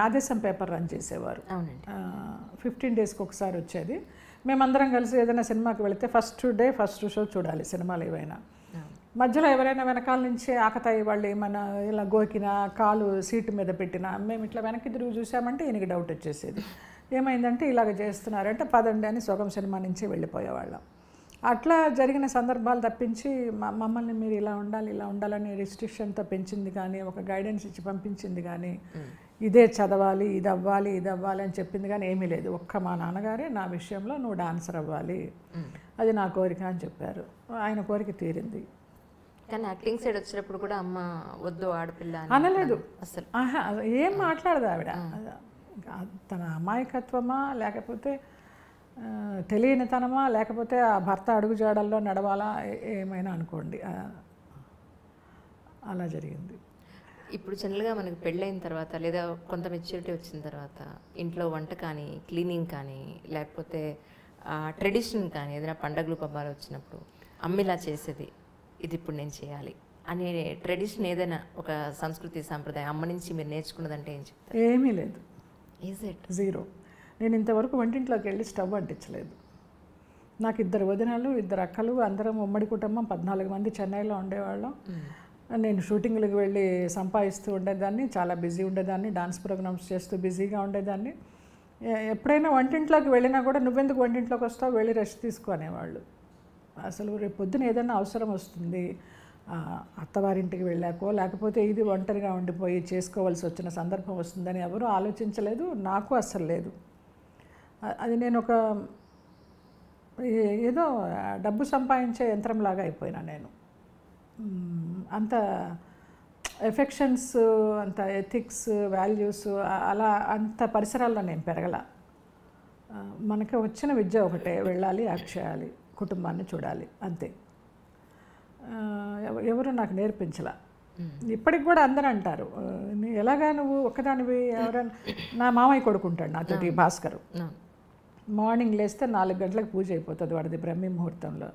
నాదేశం పేపర్ రన్ చేసేవారు. 15 డేస్కి ఒకసారి వచ్చేది. మేమందరం కలిసి ఏదైనా సినిమాకి వెళితే ఫస్ట్ డే ఫస్ట్ షో చూడాలి సినిమాలు ఏవైనా. మధ్యలో ఎవరైనా వెనకాల నుంచి ఆకతాయి వాళ్ళు ఏమైనా ఇలా గోకినా, కాలు సీటు మీద పెట్టినా, మేము ఇట్లా వెనక్కి తిరిగి చూసామంటే ఈయనకి డౌట్ వచ్చేసేది. ఏమైందంటే ఇలాగ చేస్తున్నారంటే పదండి అని సగం సినిమా నుంచి వెళ్ళిపోయేవాళ్ళం. అట్లా జరిగిన సందర్భాలు తప్పించి మమ్మల్ని మీరు ఇలా ఉండాలి ఇలా ఉండాలని రిస్ట్రిక్షన్తో పెంచింది కానీ, ఒక గైడెన్స్ ఇచ్చి పంపించింది కానీ ఇదే చదవాలి, ఇది అవ్వాలి, ఇది అవ్వాలి అని చెప్పింది, కానీ ఏమీ లేదు. ఒక్క మా నాన్నగారే నా విషయంలో నువ్వు డాన్సర్ అవ్వాలి, అది నా కోరిక అని చెప్పారు. ఆయన కోరిక తీరింది. కానీ యాక్టింగ్ సైడ్ వచ్చినప్పుడు కూడా అమ్మ వద్దు ఆడపిల్ల అనలేదు అసలు. ఏం మాట్లాడదు ఆవిడ. తన అమాయకత్వమా, లేకపోతే తెలియనితనమా, లేకపోతే ఆ భర్త అడుగుజాడల్లో నడవాలా, ఏమైనా అనుకోండి, అలా జరిగింది. ఇప్పుడు జనరల్గా మనకు పెళ్ళైన తర్వాత లేదా కొంత మెచ్యూరిటీ వచ్చిన తర్వాత ఇంట్లో వంట కానీ, క్లీనింగ్ కానీ, లేకపోతే ట్రెడిషన్ కానీ, ఏదైనా పండగలు పబ్బాలు వచ్చినప్పుడు అమ్మ ఇలా చేసేది, ఇది ఇప్పుడు నేను చేయాలి అనే ట్రెడిషన్, ఏదైనా ఒక సంస్కృతి సాంప్రదాయం అమ్మ నుంచి మీరు నేర్చుకున్నదంటే ఏం చెప్తారు? ఏమీ లేదు. Is it? జీరో. నేను ఇంతవరకు వంటింట్లోకి వెళ్ళి స్టవ్ అంటించలేదు. నాకు 2 వదినలు, 2 అక్కలు, అందరం ఉమ్మడి కుటుంబం, 14 మంది చెన్నైలో ఉండేవాళ్ళం. నేను షూటింగ్లకు వెళ్ళి సంపాదిస్తూ ఉండేదాన్ని, చాలా బిజీ ఉండేదాన్ని, డాన్స్ ప్రోగ్రామ్స్ చేస్తూ బిజీగా ఉండేదాన్ని. ఎప్పుడైనా వంటింట్లోకి వెళ్ళినా కూడా నువ్వెందుకు వంటింట్లోకి వస్తావు, వెళ్ళి రెస్ట్ తీసుకునేవాళ్ళు. అసలు రేపు పొద్దున ఏదైనా అవసరం వస్తుంది, అత్తవారింటికి వెళ్ళాకో, లేకపోతే ఇది ఒంటరిగా ఉండిపోయి చేసుకోవాల్సి వచ్చిన సందర్భం వస్తుందని ఎవరూ ఆలోచించలేదు, నాకు అస్సలు లేదు. అది నేను ఒక ఏదో డబ్బు సంపాదించే యంత్రంలాగా అయిపోయినా నేను. అంత ఎఫెక్షన్స్, అంత ఎథిక్స్, వాల్యూస్, అలా అంత పరిసరాల్లో నేను పెరగల. మనకి వచ్చిన విద్య ఒకటే, వెళ్ళాలి, యాక్ట్ చేయాలి, కుటుంబాన్ని చూడాలి, అంతే. ఎవరు నాకు నేర్పించలా. ఇప్పటికి కూడా అందరూ అంటారు, ఎలాగా నువ్వు ఒక్కదానివి, ఎవరైనా నా మామయ్య కొడుకుంటాడు నాతోటి, భాస్కరు. మార్నింగ్ లేస్తే 4 గంటలకు పూజ అయిపోతుంది వాడిది, బ్రహ్మీ ముహూర్తంలో.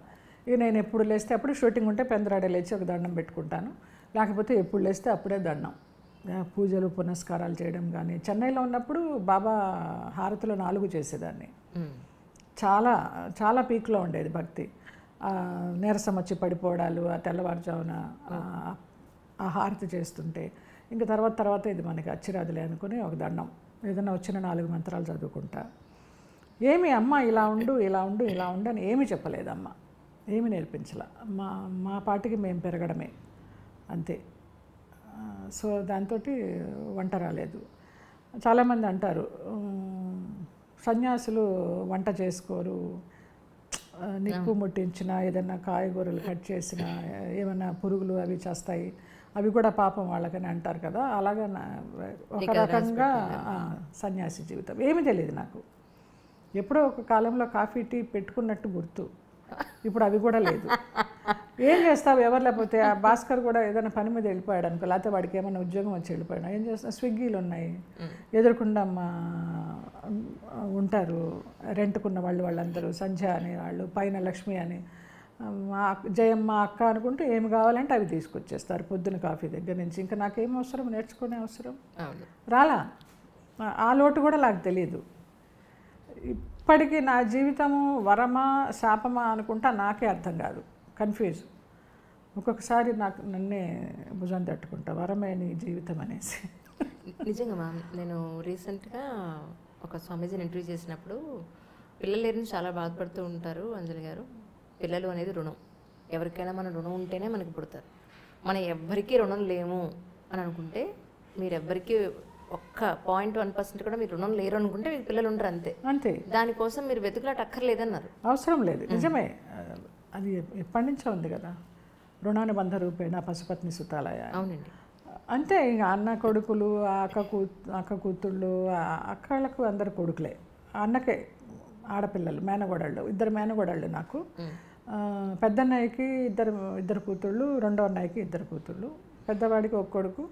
ఇక నేను ఎప్పుడు లేస్తే అప్పుడు షూటింగ్ ఉంటే పెందరాడే లేచి ఒక దండం పెట్టుకుంటాను, లేకపోతే ఎప్పుడు లేస్తే అప్పుడే దండం. పూజలు పునస్కారాలు చేయడం కానీ, చెన్నైలో ఉన్నప్పుడు బాబా హారతిలో 4 చేసేదాన్ని. చాలా చాలా పీక్లో ఉండేది భక్తి. నీరసం వచ్చి పడిపోవడాలు, ఆ తెల్లవారుజామున ఆ హారతి చేస్తుంటే, ఇంకా తర్వాత ఇది మనకి అచ్చిరాదులే అనుకుని ఒక దండం, ఏదైనా వచ్చిన 4 మంత్రాలు చదువుకుంటా. ఏమి అమ్మ ఇలా ఉండు, ఇలా ఉండు, ఇలా ఉండు అని ఏమీ చెప్పలేదమ్మ, ఏమీ నేర్పించలే. మా పాటికి మేము పెరగడమే అంతే. సో దాంతో వంట రాలేదు. చాలామంది అంటారు సన్యాసులు వంట చేసుకోరు, నిప్పు ముట్టించిన, ఏదైనా కాయగూరలు కట్ చేసిన, ఏమైనా పురుగులు అవి చేస్తాయి, అవి కూడా పాపం వాళ్ళకని అంటారు కదా. అలాగా ఒక రకంగా సన్యాసి జీవితం. ఏమీ తెలియదు నాకు. ఎప్పుడో ఒక కాలంలో కాఫీ టీ పెట్టుకున్నట్టు గుర్తు, ఇప్పుడు అవి కూడా లేదు. ఏం చేస్తావు, ఎవరు లేకపోతే ఆ భాస్కర్ కూడా ఏదైనా పని మీద వెళ్ళిపోయాడు అనుకో, లేకపోతే వాడికి ఏమైనా ఉద్యోగం వచ్చి వెళ్ళిపోయాడు, ఏం చేస్తా, స్విగ్గీలు ఉన్నాయి, ఎదురుకుండా ఉంటారు రెంట్కున్న వాళ్ళందరూ, సంధ్య అని వాళ్ళు, పైన లక్ష్మి అని, జయమ్మ అక్క అనుకుంటూ ఏమి కావాలంటే అవి తీసుకొచ్చేస్తారు పొద్దున కాఫీ దగ్గర నుంచి. ఇంకా నాకేం అవసరం, నేర్చుకునే అవసరం రాలా. ఆ లోటు కూడా నాకు తెలియదు. ఇప్పటికీ నా జీవితము వరమా శాపమా అనుకుంటా నాకే అర్థం కాదు, కన్ఫ్యూజ్. ఒక్కొక్కసారి నాకు నన్నే భుజం తట్టుకుంటా, వరమే నీ జీవితం అనేసి. నిజంగా మ్యామ్, నేను రీసెంట్గా ఒక స్వామీజీని ఇంటర్వ్యూ చేసినప్పుడు, పిల్లలు లేరని చాలా బాధపడుతూ ఉంటారు అంజలి గారు. పిల్లలు అనేది రుణం, ఎవరికైనా మన రుణం ఉంటేనే మనకి పుడతారు. మనం ఎవ్వరికీ రుణం లేము అని అనుకుంటే, మీరెవ్వరికీ ఒక్క 0.1% కూడా మీరు రుణం లేరు అనుకుంటే మీకు పిల్లలు ఉండరు, అంతే. అంతే. దానికోసం మీరు వెతుకులాట అక్కర్లేదన్నారు. అవసరం లేదు, నిజమే. అది ఎప్పటి నుంచో ఉంది కదా, రుణానుబంధ రూపేణ పశుపత్ని సుతాలయ. అవునండి, అంతే. ఇక అన్న కొడుకులు, అక్క కూతుళ్ళు, అక్కలకు అందరు కొడుకులే, అన్నకే ఆడపిల్లలు, మేనగోడళ్ళు, 2 మేనగోడళ్ళు నాకు. పెద్దన్నయ్యకి ఇద్దరు కూతుళ్ళు, రెండో అన్నయ్యకి 2 కూతుళ్ళు, పెద్దవాడికి 1 కొడుకు,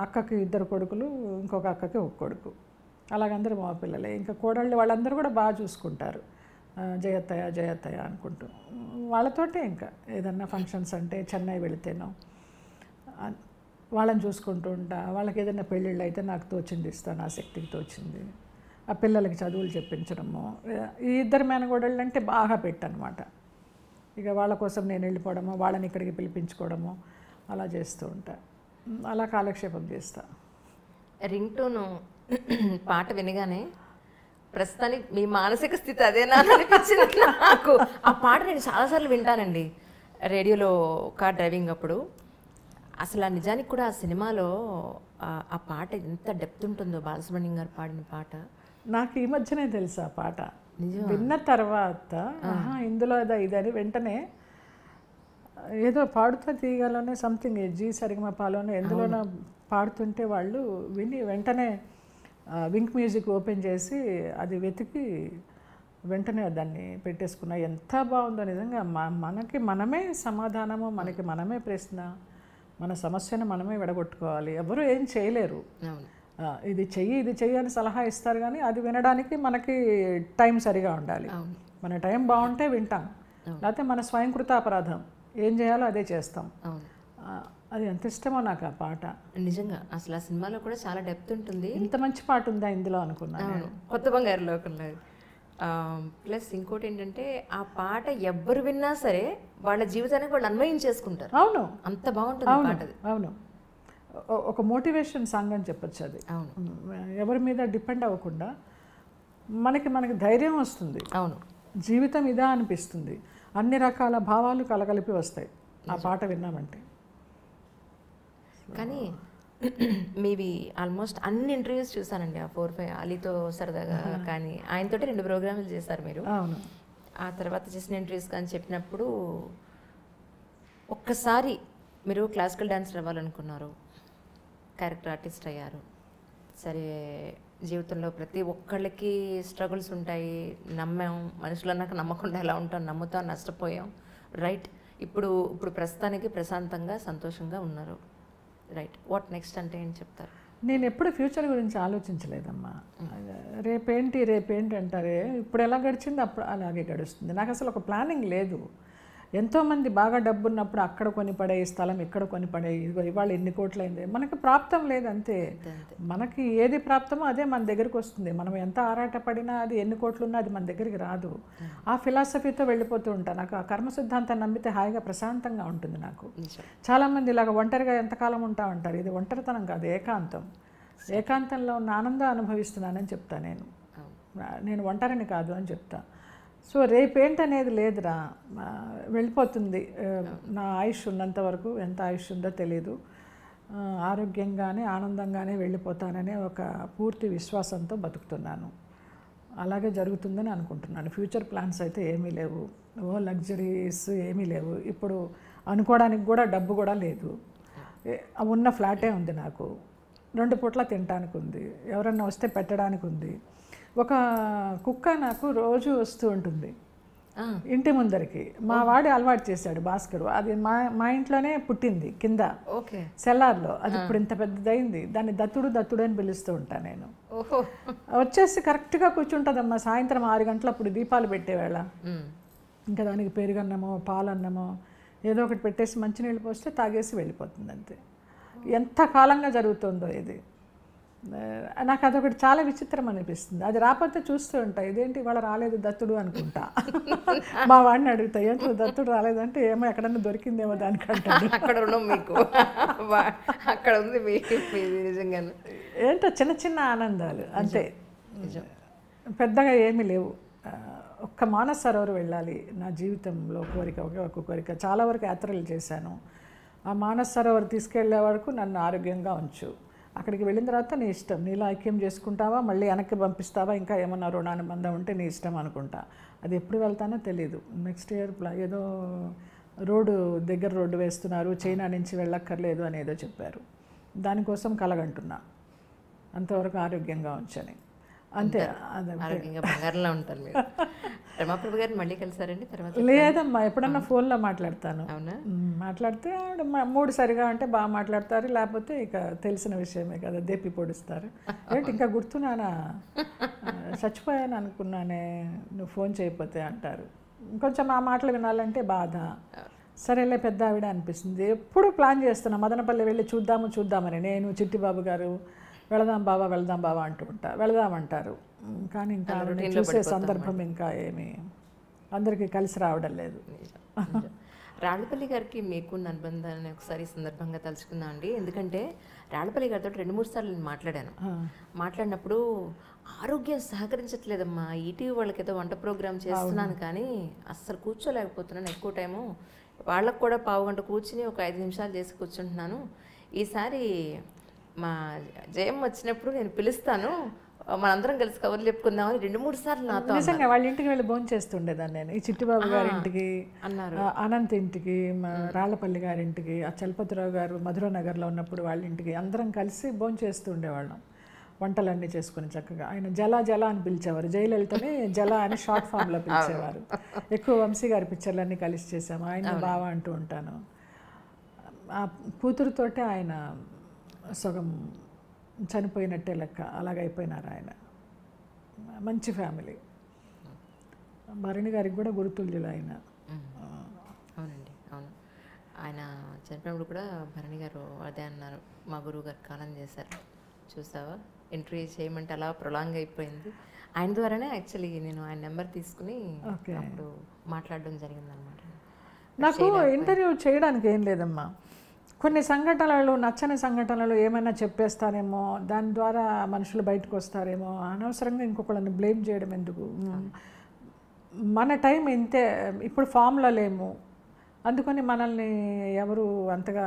అక్కకి 2 కొడుకులు, ఇంకొక అక్కకి 1 కొడుకు. అలాగందరూ మా పిల్లలే. ఇంకా కోడళ్ళు వాళ్ళందరూ కూడా బాగా చూసుకుంటారు, జయత్తయ్య అనుకుంటూ. వాళ్ళతోటే ఇంకా ఏదన్నా ఫంక్షన్స్ అంటే చెన్నై వెళితేనో వాళ్ళని చూసుకుంటూ ఉంటా. వాళ్ళకి ఏదైనా పెళ్ళిళ్ళు అయితే నాకు తోచింది ఇస్తాను, నా శక్తికి తోచింది. ఆ పిల్లలకి చదువులు చెప్పించడము. ఈ 2 మేనగోడళ్ళు అంటే బాగా పెట్టనమాట. ఇక వాళ్ళ కోసం నేను వెళ్ళిపోవడము, వాళ్ళని ఇక్కడికి పిలిపించుకోవడము, అలా చేస్తూ ఉంటా. అలా కాలక్షేపం చేస్తా. రింగ్ టోను పాట వినగానే ప్రస్తుతానికి మీ మానసిక స్థితి అదేనా అనిపించింది నాకు. ఆ పాట నేను చాలాసార్లు వింటానండి రేడియోలో, కార్ డ్రైవింగ్ అప్పుడు. అసలు నిజానికి కూడా ఆ సినిమాలో ఆ పాట ఎంత డెప్త్ ఉంటుందో బాలసుబ్రహ్మణ్యం గారు పాడిన పాట. నాకు ఈ మధ్యనే తెలుసు ఆ పాట. నిజం విన్న తర్వాత ఇందులో ఇదని వెంటనే ఏదో పాడుతా తీయగలనే సంథింగ్ జీ సరిగమపాలోనే ఎందులోనో పాడుతుంటే వాళ్ళు విని వెంటనే వింక్ మ్యూజిక్ ఓపెన్ చేసి అది వెతికి వెంటనే దాన్ని పెట్టేసుకున్నా. ఎంత బాగుందో నిజంగా. మనకి మనమే సమాధానము, మనకి మనమే ప్రశ్న, మన సమస్యను మనమే విడగొట్టుకోవాలి. ఎవరు ఏం చేయలేరు. ఇది చెయ్యి అని సలహా ఇస్తారు, కానీ అది వినడానికి మనకి టైం సరిగా ఉండాలి. మన టైం బాగుంటే వింటాం, లేకపోతే మన స్వయంకృత అపరాధం ఏం చేయాలో అదే చేస్తాం. అది ఎంత ఇష్టమో నాకు ఆ పాట. నిజంగా అసలు ఆ సినిమాలో కూడా చాలా డెప్త్ ఉంటుంది. ఇంత మంచి పాట ఉందా ఇందులో అనుకున్నాను. కొత్త బంగారు లోకంలో. ప్లస్ ఇంకోటి ఏంటంటే ఆ పాట ఎవ్వరు విన్నా సరే వాళ్ళ జీవితానికి వాళ్ళు అన్వయం చేసుకుంటారు. అవును, అంత బాగుంటుంది పాట. అవును, ఒక మోటివేషన్ సాంగ్ అని చెప్పొచ్చు అది. ఎవరి మీద డిపెండ్ అవ్వకుండా మనకి ధైర్యం వస్తుంది. అవును, జీవితం ఇదా అనిపిస్తుంది. అన్ని రకాల భావాలు కలగలిపి వస్తాయి ఆ పాట విన్నామంటే. కానీ మీవి ఆల్మోస్ట్ అన్ని ఇంటర్వ్యూస్ చూసానండి. ఆ 4-5 అలీతో సరదాగా కానీ ఆయనతోటి 2 ప్రోగ్రాములు చేశారు మీరు. అవును, ఆ తర్వాత చేసిన ఇంటర్వ్యూస్ కానీ చెప్పినప్పుడు ఒక్కసారి మీరు క్లాసికల్ డాన్సర్ అవ్వాలనుకున్నారు, క్యారెక్టర్ ఆర్టిస్ట్ అయ్యారు. సరే, జీవితంలో ప్రతి ఒక్కళ్ళకి స్ట్రగుల్స్ ఉంటాయి. నమ్మాం, మనుషులు నాకు నమ్మకుండా ఎలా ఉంటాం, నమ్ముతాం, నష్టపోయాం. రైట్, ఇప్పుడు ప్రస్తుతానికి ప్రశాంతంగా సంతోషంగా ఉన్నారు. రైట్, వాట్ నెక్స్ట్ అంటే ఏం చెప్తారు? నేను ఎప్పుడు ఫ్యూచర్ గురించి ఆలోచించలేదమ్మా. రేపేంటి అంటారే, ఇప్పుడు ఎలా గడిచింది అప్పుడు అలాగే గడుస్తుంది. నాకు అసలు ఒక ప్లానింగ్ లేదు. ఎంతోమంది బాగా డబ్బు ఉన్నప్పుడు అక్కడ కొని పడే స్థలం, ఇక్కడ కొని పడే, ఇదిగో ఇవాళ ఎన్ని కోట్లయింది. మనకి ప్రాప్తం లేదు, అంతే. మనకి ఏది ప్రాప్తమో అదే మన దగ్గరికి వస్తుంది. మనం ఎంత ఆరాటపడినా అది ఎన్ని కోట్లున్నా అది మన దగ్గరికి రాదు. ఆ ఫిలాసఫీతో వెళ్ళిపోతూ ఉంటాను. నాకు ఆ కర్మ సిద్ధాంతాన్ని నమ్మితే హాయిగా ప్రశాంతంగా ఉంటుంది నాకు. చాలామంది ఇలాగ ఒంటరిగా ఎంతకాలం ఉంటా ఉంటారు. ఇది ఒంటరితనం కాదు, ఏకాంతం. ఏకాంతంలో ఉన్న ఆనందం అనుభవిస్తున్నానని చెప్తా నేను ఒంటరిని కాదు అని చెప్తా. సో రేపేంటనేది లేదురా, వెళ్ళిపోతుంది. నా ఆయుష్ ఉన్నంత వరకు, ఎంత ఆయుష్ ఉందో తెలీదు, ఆరోగ్యంగానే ఆనందంగానే వెళ్ళిపోతాననే ఒక పూర్తి విశ్వాసంతో బతుకుతున్నాను. అలాగే జరుగుతుందని అనుకుంటున్నాను. ఫ్యూచర్ ప్లాన్స్ అయితే ఏమీ లేవు, లగ్జరీస్ ఏమీ లేవు. ఇప్పుడు అనుకోవడానికి కూడా డబ్బు కూడా లేదు. ఉన్న ఫ్లాటే ఉంది నాకు, 2 పూట్ల తినడానికి ఉంది, ఎవరన్నా వస్తే పెట్టడానికి ఉంది. ఒక కుక్క నాకు రోజు వస్తూ ఉంటుంది ఇంటి ముందరికి. మా వాడి అలవాటు చేశాడు, భాస్కర్. అది మా ఇంట్లోనే పుట్టింది, కింద సెల్లార్లో. అది ఇప్పుడు ఇంత పెద్దదైంది. దాన్ని దత్తుడు అని పిలుస్తూ ఉంటాను నేను. వచ్చేసి కరెక్ట్గా కూర్చుంటుందమ్మా. సాయంత్రం 6 గంటలప్పుడు దీపాలు పెట్టేవేళ ఇంకా దానికి పెరుగన్నమో పాలన్నమో ఏదో ఒకటి పెట్టేసి మంచినీళ్ళు పోస్తే తాగేసి వెళ్ళిపోతుంది, అంతే. ఎంత కాలంగా జరుగుతుందో ఇది. నాకు అదొకటి చాలా విచిత్రం అనిపిస్తుంది. అది రాకపోతే చూస్తూ ఉంటా, ఇదేంటి ఇవాళ రాలేదు దత్తుడు అనుకుంటా. మా వాడిని అడుగుతా, ఏంటో దత్తుడు రాలేదంటే ఏమో ఎక్కడన్నా దొరికిందేమో దానికంటాడు. అక్కడ ఉన్నాం మీకు, అక్కడ ఉంది నిజంగా. ఏంటో చిన్న చిన్న ఆనందాలు అంతే, పెద్దగా ఏమీ లేవు. ఒక్క మానస సరోవర్ వెళ్ళాలి నా జీవితంలో కోరిక, ఒక కోరిక. చాలా వరకు యాత్రలు చేశాను. ఆ మానస సరోవర్ తీసుకెళ్లే వరకు నన్ను ఆరోగ్యంగా ఉంచు. అక్కడికి వెళ్ళిన తర్వాత నీ ఇష్టం, నీలో ఐక్యం చేసుకుంటావా, మళ్ళీ వెనక్కి పంపిస్తావా, ఇంకా ఏమన్నా రుణానుబంధం ఉంటే నీ ఇష్టం అనుకుంటా. అది ఎప్పుడు వెళ్తానో తెలీదు. నెక్స్ట్ ఇయర్ ఏదో రోడ్డు వేస్తున్నారు, చైనా నుంచి వెళ్ళక్కర్లేదు అనేదో చెప్పారు. దానికోసం కలగంటున్నా. అంతవరకు ఆరోగ్యంగా ఉంచని, అంతే. ఆరోగ్యంగా బంగారంలో ఉంటారు మీరు. రమాప్రభు గారిని మళ్ళీ కలిసారండి తర్వాత? లేదమ్మా, ఎప్పుడన్నా ఫోన్లో మాట్లాడతాను. మాట్లాడితే 3 సరిగా అంటే బాగా మాట్లాడతారు, లేకపోతే ఇక తెలిసిన విషయమే కదా, దేపి పొడుస్తారు. ఏంటి ఇంకా గుర్తున్నానా, చచ్చిపోయాను అనుకున్నానే నువ్వు ఫోన్ చేయకపోతే అంటారు. ఇంకొంచెం ఆ మాటలు వినాలంటే బాధ. సరేలే పెద్ద ఆవిడ అనిపిస్తుంది. ఎప్పుడు ప్లాన్ చేస్తున్నా మదనపల్లి వెళ్ళి చూద్దామని. నేను చిట్టిబాబు గారు వెళదాం బావా అంటూ ఉంటా. వెళదామంటారు, కానీ ఇంకా చూసే సందర్భం ఇంకా ఏమి అందరికీ కలిసి రావడం లేదు. రాళ్ళపల్లి గారికి మీకున్న అనుబంధాన్ని ఒకసారి సందర్భంగా తలుచుకుందాం అండి. ఎందుకంటే రాళ్ళపల్లి గారితో 2-3 సార్లు నేను మాట్లాడినప్పుడు ఆరోగ్యం సహకరించట్లేదమ్మా, ఈటీవీ వాళ్ళకి ఏదో వంట ప్రోగ్రామ్ చేస్తున్నాను కానీ అస్సలు కూర్చోలేకపోతున్నాను. ఎక్కువ టైము వాళ్ళకు కూడా 15 గంట కూర్చుని ఒక 5 నిమిషాలు చేసి కూర్చుంటున్నాను. ఈసారి మా జయం వచ్చినప్పుడు నేను పిలుస్తాను, మనందరం కలిసి కబుర్లు చెప్పుకుందామని 2-3 సార్లు నాతో నిజంగా వాళ్ళ ఇంటికి వెళ్ళి భోజనం చేస్తుండేదాన్ని నేను. ఈ చిట్టిబాబు గారి ఇంటికి, అన్నారు. అనంత్ ఇంటికి, రాళ్లపల్లి గారి ఇంటికి, ఆ చలపతిరావు గారు మధురానగర్లో ఉన్నప్పుడు వాళ్ళ ఇంటికి అందరం కలిసి భోజనం చేస్తూ ఉండేవాళ్ళం. వంటలన్నీ చేసుకుని చక్కగా. ఆయన జల జల అని పిలిచేవారు, జయలలితని జల అని షార్ట్ ఫామ్లో పిలిచేవారు. ఎక్కువ వంశీ గారి పిక్చర్లన్నీ కలిసి చేసాము. ఆయన బావ అంటూ ఉంటాను. ఆ కూతురుతోటే ఆయన సగం చనిపోయినట్టే లెక్క, అలాగైపోయినారు ఆయన. మంచి ఫ్యామిలీ. భరణి గారికి కూడా గురుతుల్యులు ఆయన. అవునండి, అవును. ఆయన చనిపోయినప్పుడు కూడా భరణి గారు అదే అన్నారు, మా గురువు గారు కాలం చేశారు చూసావా, ఇంటర్వ్యూ చేయమంటే అలా ప్రొలాంగ్ అయిపోయింది. ఆయన ద్వారానే యాక్చువల్లీ నేను ఆయన నెంబర్ తీసుకుని అప్పుడు మాట్లాడడం జరిగిందనమాట. నాకు ఇంటర్వ్యూ చేయడానికి ఏం లేదమ్మా, కొన్ని సంఘటనలు, నచ్చని సంఘటనలు ఏమైనా చెప్పేస్తానేమో, దాని ద్వారా మనుషులు బయటకు వస్తారేమో, అనవసరంగా ఇంకొకళ్ళని బ్లేమ్ చేయడం ఎందుకు. మన టైం ఇంతే, ఇప్పుడు ఫామ్లో లేము, అందుకని మనల్ని ఎవరు అంతగా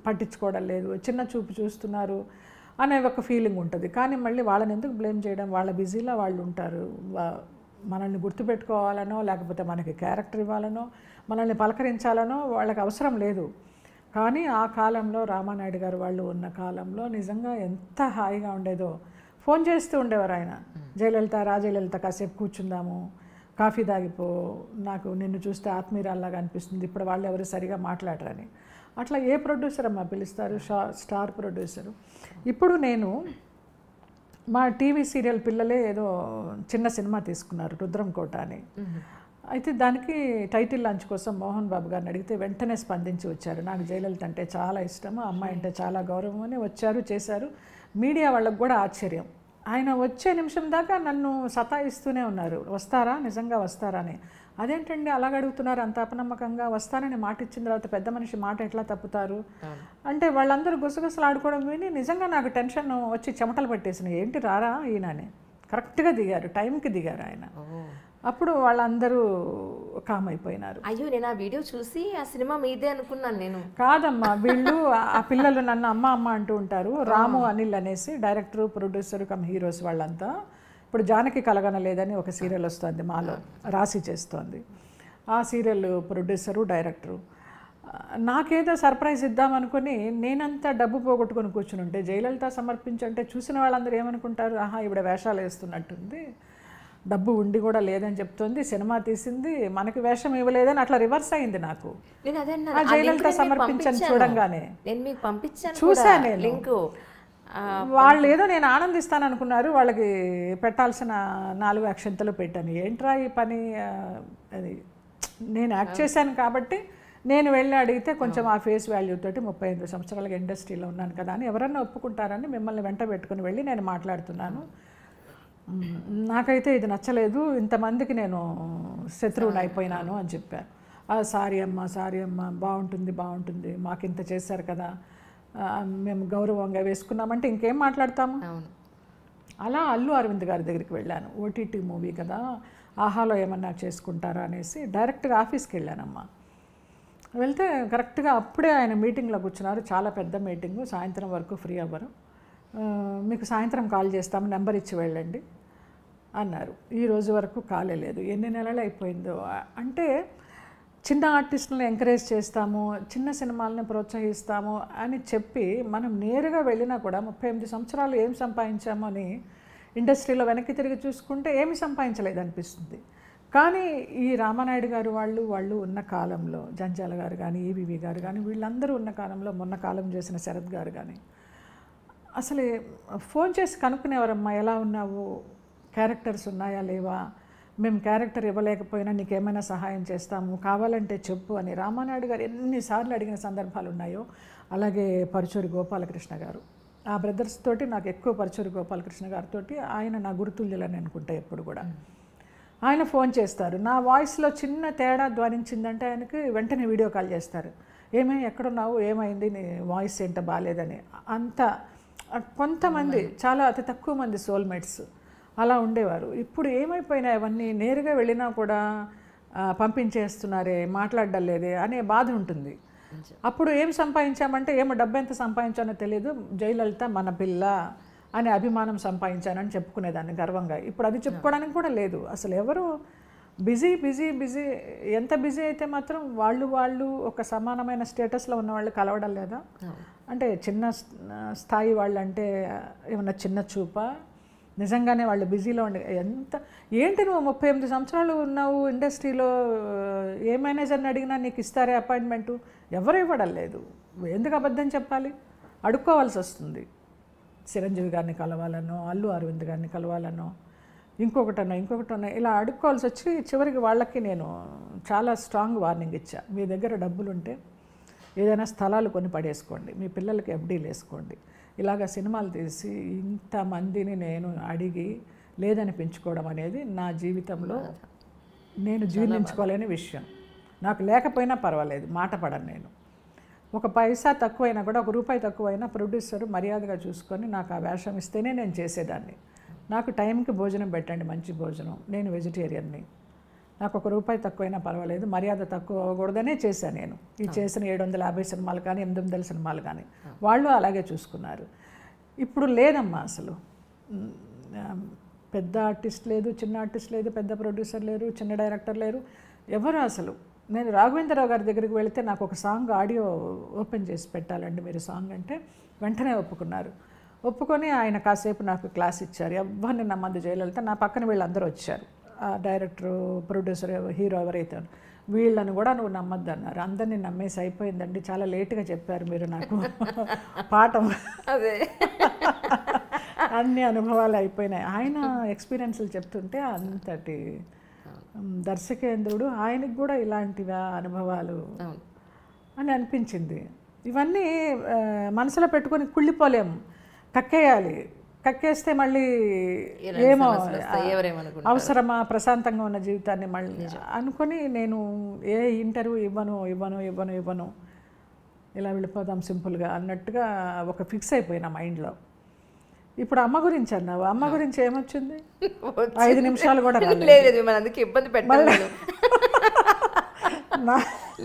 పట్టించుకోవడం లేదు, చిన్న చూపు చూస్తున్నారు అనే ఒక ఫీలింగ్ ఉంటుంది. కానీ మళ్ళీ వాళ్ళని ఎందుకు బ్లేమ్ చేయడం, వాళ్ళ బిజీలో వాళ్ళు ఉంటారు. మనల్ని గుర్తుపెట్టుకోవాలనో లేకపోతే మనకి క్యారెక్టర్ ఇవ్వాలనో మనల్ని పలకరించాలనో వాళ్ళకి అవసరం లేదు. కానీ ఆ కాలంలో రామానాయుడు గారు వాళ్ళు ఉన్న కాలంలో నిజంగా ఎంత హాయిగా ఉండేదో. ఫోన్ చేస్తూ ఉండేవారు ఆయన, జయలలిత రాజలలిత కాసేపు కూర్చుందాము, కాఫీ తాగిపో, నాకు నిన్ను చూస్తే ఆత్మీయురాల్లాగా అనిపిస్తుంది, ఇప్పుడు వాళ్ళు ఎవరు సరిగా మాట్లాడరని. అట్లా ఏ ప్రొడ్యూసర్ అమ్మా పిలుస్తారు, స్టార్ ప్రొడ్యూసరు. ఇప్పుడు నేను మా టీవీ సీరియల్ పిల్లలే ఏదో చిన్న సినిమా తీసుకున్నారు, రుద్రం కోట అని. అయితే దానికి టైటిల్ లాంచ్ కోసం మోహన్ బాబు గారిని అడిగితే వెంటనే స్పందించి వచ్చారు. నాకు జయలలిత అంటే చాలా ఇష్టము, అమ్మాయి అంటే చాలా గౌరవం అని వచ్చారు, చేశారు. మీడియా వాళ్ళకు కూడా ఆశ్చర్యం. ఆయన వచ్చే నిమిషం దాకా నన్ను సతాయిస్తూనే ఉన్నారు, వస్తారా, నిజంగా వస్తారా అని. అదేంటండి అలాగ అడుగుతున్నారు అంత అపనమ్మకంగా, వస్తానని మాట ఇచ్చిన తర్వాత పెద్ద మనిషి మాట ఎట్లా తప్పుతారు అంటే వాళ్ళందరూ గుసగుసలు ఆడుకోవడం విని నిజంగా నాకు టెన్షన్ వచ్చి చెమటలు పట్టేసినాయి. ఏంటి రారా ఈయనని. కరెక్ట్గా దిగారు, టైంకి దిగారు ఆయన. అప్పుడు వాళ్ళందరూ కామ్ అయిపోయినారు. అయ్యో, నేను ఆ వీడియో చూసి ఆ సినిమా మీదే అనుకున్నాను నేను. కాదమ్మా, వీళ్ళు ఆ పిల్లలు నన్ను అమ్మ అమ్మ అంటూ ఉంటారు. రాము అనిల్ అనేసి డైరెక్టరు, ప్రొడ్యూసరు కమ్ హీరోస్ వాళ్ళంతా. ఇప్పుడు జానకి కలగనలేదని ఒక సీరియల్ వస్తుంది మాలో, రాసి చేస్తోంది. ఆ సీరియల్ ప్రొడ్యూసరు, డైరెక్టరు. నాకేదో సర్ప్రైజ్ ఇద్దామనుకుని నేనంతా డబ్బు పోగొట్టుకొని కూర్చుని ఉంటే జయలలిత సమర్పించంటే చూసిన వాళ్ళందరూ ఏమనుకుంటారు, ఆహా ఇవిడ వేషాలు వేస్తున్నట్టుంది, డబ్బు ఉండి కూడా లేదని చెప్తుంది, సినిమా తీసింది, మనకి వేషం ఇవ్వలేదని అట్లా రివర్స్ అయింది నాకు. జయలలిత సమర్పించని చూడంగానే చూసాను నేను. వాళ్ళు ఏదో నేను ఆనందిస్తాను అనుకున్నారు, వాళ్ళకి పెట్టాల్సిన 4 అక్షంతలు పెట్టాను. ఏంట్రా ఈ పని, అది నేను యాక్ట్ చేశాను కాబట్టి నేను వెళ్ళి అడిగితే కొంచెం ఆ ఫేస్ వాల్యూ తోటి 35 సంవత్సరాలుగా ఇండస్ట్రీలో ఉన్నాను కదా అని ఎవరన్నా ఒప్పుకుంటారని మిమ్మల్ని వెంట పెట్టుకుని వెళ్ళి నేను మాట్లాడుతున్నాను. నాకైతే ఇది నచ్చలేదు, ఇంతమందికి నేను శత్రువుని అయిపోయినాను అని చెప్పారు. సారీ అమ్మ, బాగుంటుంది, మాకు ఇంత చేశారు కదా, మేము గౌరవంగా వేసుకున్నామంటే ఇంకేం మాట్లాడతాము. అలా అల్లు అరవింద్ గారి దగ్గరికి వెళ్ళాను. ఓటీటీ మూవీ కదా, ఆహాలో ఏమన్నా చేసుకుంటారా అనేసి డైరెక్ట్గా ఆఫీస్కి వెళ్ళానమ్మా. వెళ్తే కరెక్ట్గా అప్పుడే ఆయన మీటింగ్లో కూర్చున్నారు. చాలా పెద్ద మీటింగు, సాయంత్రం వరకు ఫ్రీ అవ్వరు, మీకు సాయంత్రం కాల్ చేస్తాము, నెంబర్ ఇచ్చి వెళ్ళండి అన్నారు. ఈ రోజు వరకు కాలే లేదు. ఎన్ని నెలలు అయిపోయిందో. అంటే చిన్న ఆర్టిస్టులను ఎంకరేజ్ చేస్తాము, చిన్న సినిమాలని ప్రోత్సహిస్తాము అని చెప్పి మనం నేరుగా వెళ్ళినా కూడా 38 సంవత్సరాలు ఏం సంపాదించామో అని ఇండస్ట్రీలో వెనక్కి తిరిగి చూసుకుంటే ఏమి సంపాదించలేదు అనిపిస్తుంది. కానీ ఈ రామానాయుడు గారు వాళ్ళు ఉన్న కాలంలో, జంజాల గారు కానీ, ఈవీవి గారు కానీ, వీళ్ళందరూ ఉన్న కాలంలో, మొన్న కాలం చేసిన శరత్ గారు కానీ, అసలు ఫోన్ చేసి కనుక్కునేవారమ్మా, ఎలా ఉన్నావు, క్యారెక్టర్స్ ఉన్నాయా లేవా, మేము క్యారెక్టర్ ఇవ్వలేకపోయినా నీకేమైనా సహాయం చేస్తాము, కావాలంటే చెప్పు అని రామానాయుడు గారు ఎన్నిసార్లు అడిగిన సందర్భాలు ఉన్నాయో. అలాగే పరుచూరి గోపాలకృష్ణ గారు, ఆ బ్రదర్స్ తోటి నాకు ఎక్కువ, పరుచూరి గోపాలకృష్ణ గారితో ఆయన నా గురుతుల్యులని అనుకుంటా ఎప్పుడు కూడా. ఆయన ఫోన్ చేస్తారు, నా వాయిస్లో చిన్న తేడా ధ్వనించిందంటే ఆయనకి వెంటనే వీడియో కాల్ చేస్తారు, ఎక్కడున్నావు, ఏమైంది, నీ వాయిస్ ఏంటో బాగాలేదని. అంత కొంతమంది, చాలా అతి తక్కువ మంది సోల్మేట్స్ అలా ఉండేవారు. ఇప్పుడు ఏమైపోయినాయి అవన్నీ, నేరుగా వెళ్ళినా కూడా పంపించేస్తున్నారే, మాట్లాడడం లేదే అనే బాధ ఉంటుంది. అప్పుడు ఏం సంపాదించామంటే ఏమో డబ్బు ఎంత సంపాదించానో తెలియదు, జయలలిత మన పిల్ల అనే అభిమానం సంపాదించానని చెప్పుకునేదాన్ని గర్వంగా. ఇప్పుడు అది చెప్పుకోవడానికి కూడా లేదు. అసలు ఎవరు బిజీ బిజీ బిజీ, ఎంత బిజీ అయితే మాత్రం వాళ్ళు ఒక సమానమైన స్టేటస్లో ఉన్న వాళ్ళు కలవడం లేదా? అంటే చిన్న స్థాయి వాళ్ళు అంటే ఏమన్నా చిన్న చూప? నిజంగానే వాళ్ళు బిజీలో ఉండి ఏంటి నువ్వు 38 సంవత్సరాలు ఉన్నావు ఇండస్ట్రీలో, ఏ మేనేజర్ని అడిగినా నీకు ఇస్తారే అపాయింట్మెంటు? ఎవరు ఇవ్వడం లేదు. ఎందుకు అబద్ధం చెప్పాలి? అడుక్కోవాల్సి వస్తుంది. చిరంజీవి గారిని కలవాలనో, అల్లు అరవింద్ గారిని కలవాలనో, ఇంకొకటనో ఇలా అడుక్కోవాల్సి వచ్చి చివరికి వాళ్ళకి నేను చాలా స్ట్రాంగ్ వార్నింగ్ ఇచ్చా. మీ దగ్గర డబ్బులుంటే ఏదైనా స్థలాలు కొని పడేసుకోండి, మీ పిల్లలకి ఎఫ్డీలు వేసుకోండి. ఇలాగ సినిమాలు తీసి ఇంతమందిని నేను అడిగి లేదనిపించుకోవడం అనేది నా జీవితంలో నేను జీర్ణించుకోలేని విషయం. నాకు లేకపోయినా పర్వాలేదు, మాట పడను నేను. ఒక పైసా తక్కువైనా కూడా, ఒక రూపాయి తక్కువైనా ప్రొడ్యూసర్ మర్యాదగా చూసుకొని నాకు ఆ వేషం ఇస్తేనే నేను చేసేదాన్ని. నాకు టైంకి భోజనం పెట్టండి, మంచి భోజనం. నేను వెజిటేరియన్ని. నాకు ఒక రూపాయి తక్కువైనా పర్వాలేదు, మర్యాద తక్కువ అవ్వకూడదనే చేశాను నేను. ఈ చేసిన 750 సినిమాలు కానీ 800 సినిమాలు కానీ వాళ్ళు అలాగే చూసుకున్నారు. ఇప్పుడు లేదమ్మా అసలు. పెద్ద ఆర్టిస్ట్ లేదు, చిన్న ఆర్టిస్ట్ లేదు, పెద్ద ప్రొడ్యూసర్ లేరు, చిన్న డైరెక్టర్ లేరు, ఎవరు అసలు. నేను రాఘవేంద్రరావు గారి దగ్గరికి వెళితే నాకు ఒక సాంగ్ ఆడియో ఓపెన్ చేసి పెట్టాలండి మీరు సాంగ్ అంటే వెంటనే ఒప్పుకున్నారు. ఒప్పుకొని ఆయన కాసేపు నాకు క్లాస్ ఇచ్చారు. ఎవరిని నమ్మద్దు జయలలిత. నా పక్కన వీళ్ళందరూ వచ్చారు, డైరెక్టరు, ప్రొడ్యూసర్, హీరో ఎవరైతే వీళ్ళని కూడా నువ్వు నమ్మద్దు అన్నారు. అందరినీ నమ్మేసి అయిపోయిందండి. చాలా లేటుగా చెప్పారు మీరు నాకు పాఠం. అదే అన్ని అనుభవాలు అయిపోయినాయి. ఆయన ఎక్స్పీరియన్స్లు చెప్తుంటే అంతటి దర్శకేంద్రుడు, ఆయనకు కూడా ఇలాంటివా అనుభవాలు అని అనిపించింది. ఇవన్నీ మనసులో పెట్టుకొని కుళ్ళిపోలేము, కక్కేయాలి. కక్కేస్తే మళ్ళీ ఏమో అవసరమా ప్రశాంతంగా ఉన్న జీవితాన్ని మళ్ళీ అనుకొని నేను ఏ ఇంటర్వ్యూ ఇవ్వను, ఇలా వెళ్ళిపోదాం సింపుల్గా అన్నట్టుగా ఒక ఫిక్స్ అయిపోయినా మైండ్లో. ఇప్పుడు అమ్మ గురించి అన్నావు, అమ్మ గురించి ఏమొచ్చింది? 5 నిమిషాలు కూడా లేదు, మన అందుకే ఇబ్బంది పెట్టాలి.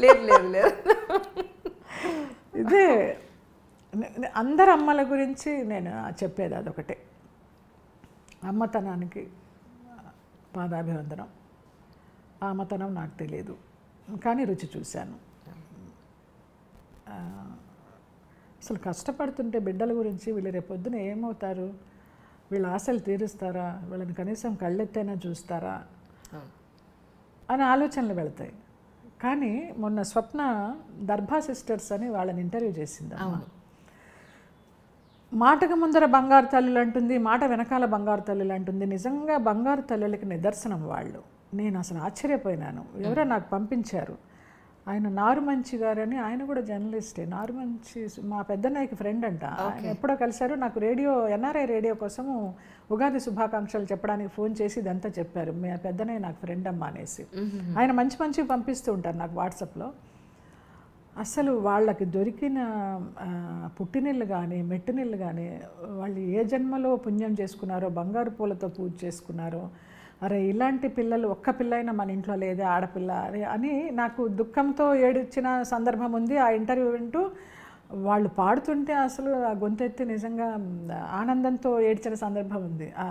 లేదు ఇదే అందరు అమ్మల గురించి నేను చెప్పేది అదొకటే. అమ్మతనానికి పాదాభివందనం. ఆ అమ్మతనం నాకు తెలియదు, కానీ రుచి చూశాను. అసలు కష్టపడుతుంటే బిడ్డల గురించి వీళ్ళు రేపొద్దున ఏమవుతారు, వీళ్ళ ఆశలు తీరుస్తారా, వీళ్ళని కనీసం కళ్ళెత్తైనా చూస్తారా అని ఆలోచనలు వెళతాయి. కానీ మొన్న స్వప్న దర్భా సిస్టర్స్ అని వాళ్ళని ఇంటర్వ్యూ చేసింది. మాటకు ముందర బంగారు తల్లులు అంటుంది, మాట వెనకాల బంగారు తల్లులు అంటుంది. నిజంగా బంగారు తల్లులకి నిదర్శనం వాళ్ళు. నేను అసలు ఆశ్చర్యపోయినాను. ఎవరో నాకు పంపించారు. ఆయన నారుమంచి గారని, ఆయన కూడా జర్నలిస్టే. నారుమంచి మా పెద్దన్నయ్యకి ఫ్రెండ్ అంట. ఆయన ఎప్పుడో కలిశారు. నాకు ఎన్ఆర్ఐ రేడియో కోసము ఉగాది శుభాకాంక్షలు చెప్పడానికి ఫోన్ చేసి ఇదంతా చెప్పారు. మా పెద్దన్నయ్య నాకు ఫ్రెండ్ అమ్మ అనేసి. ఆయన మంచి పంపిస్తూ ఉంటారు నాకు వాట్సాప్లో. అసలు వాళ్ళకి దొరికిన పుట్టినిళ్ళు కానీ మెట్టినిళ్ళు కానీ వాళ్ళు ఏ జన్మలో పుణ్యం చేసుకున్నారో, బంగారు పూలతో పూజ చేసుకున్నారో, అరే ఇలాంటి పిల్లలు ఒక్క పిల్ల అయినా మన ఇంట్లో లేదే ఆడపిల్ల అని నాకు దుఃఖంతో ఏడ్చిన సందర్భం ఉంది. ఆ ఇంటర్వ్యూ వింటూ వాళ్ళు పాడుతుంటే అసలు ఆ గొంతెత్తి నిజంగా ఆనందంతో ఏడ్చిన సందర్భం ఉంది. ఆ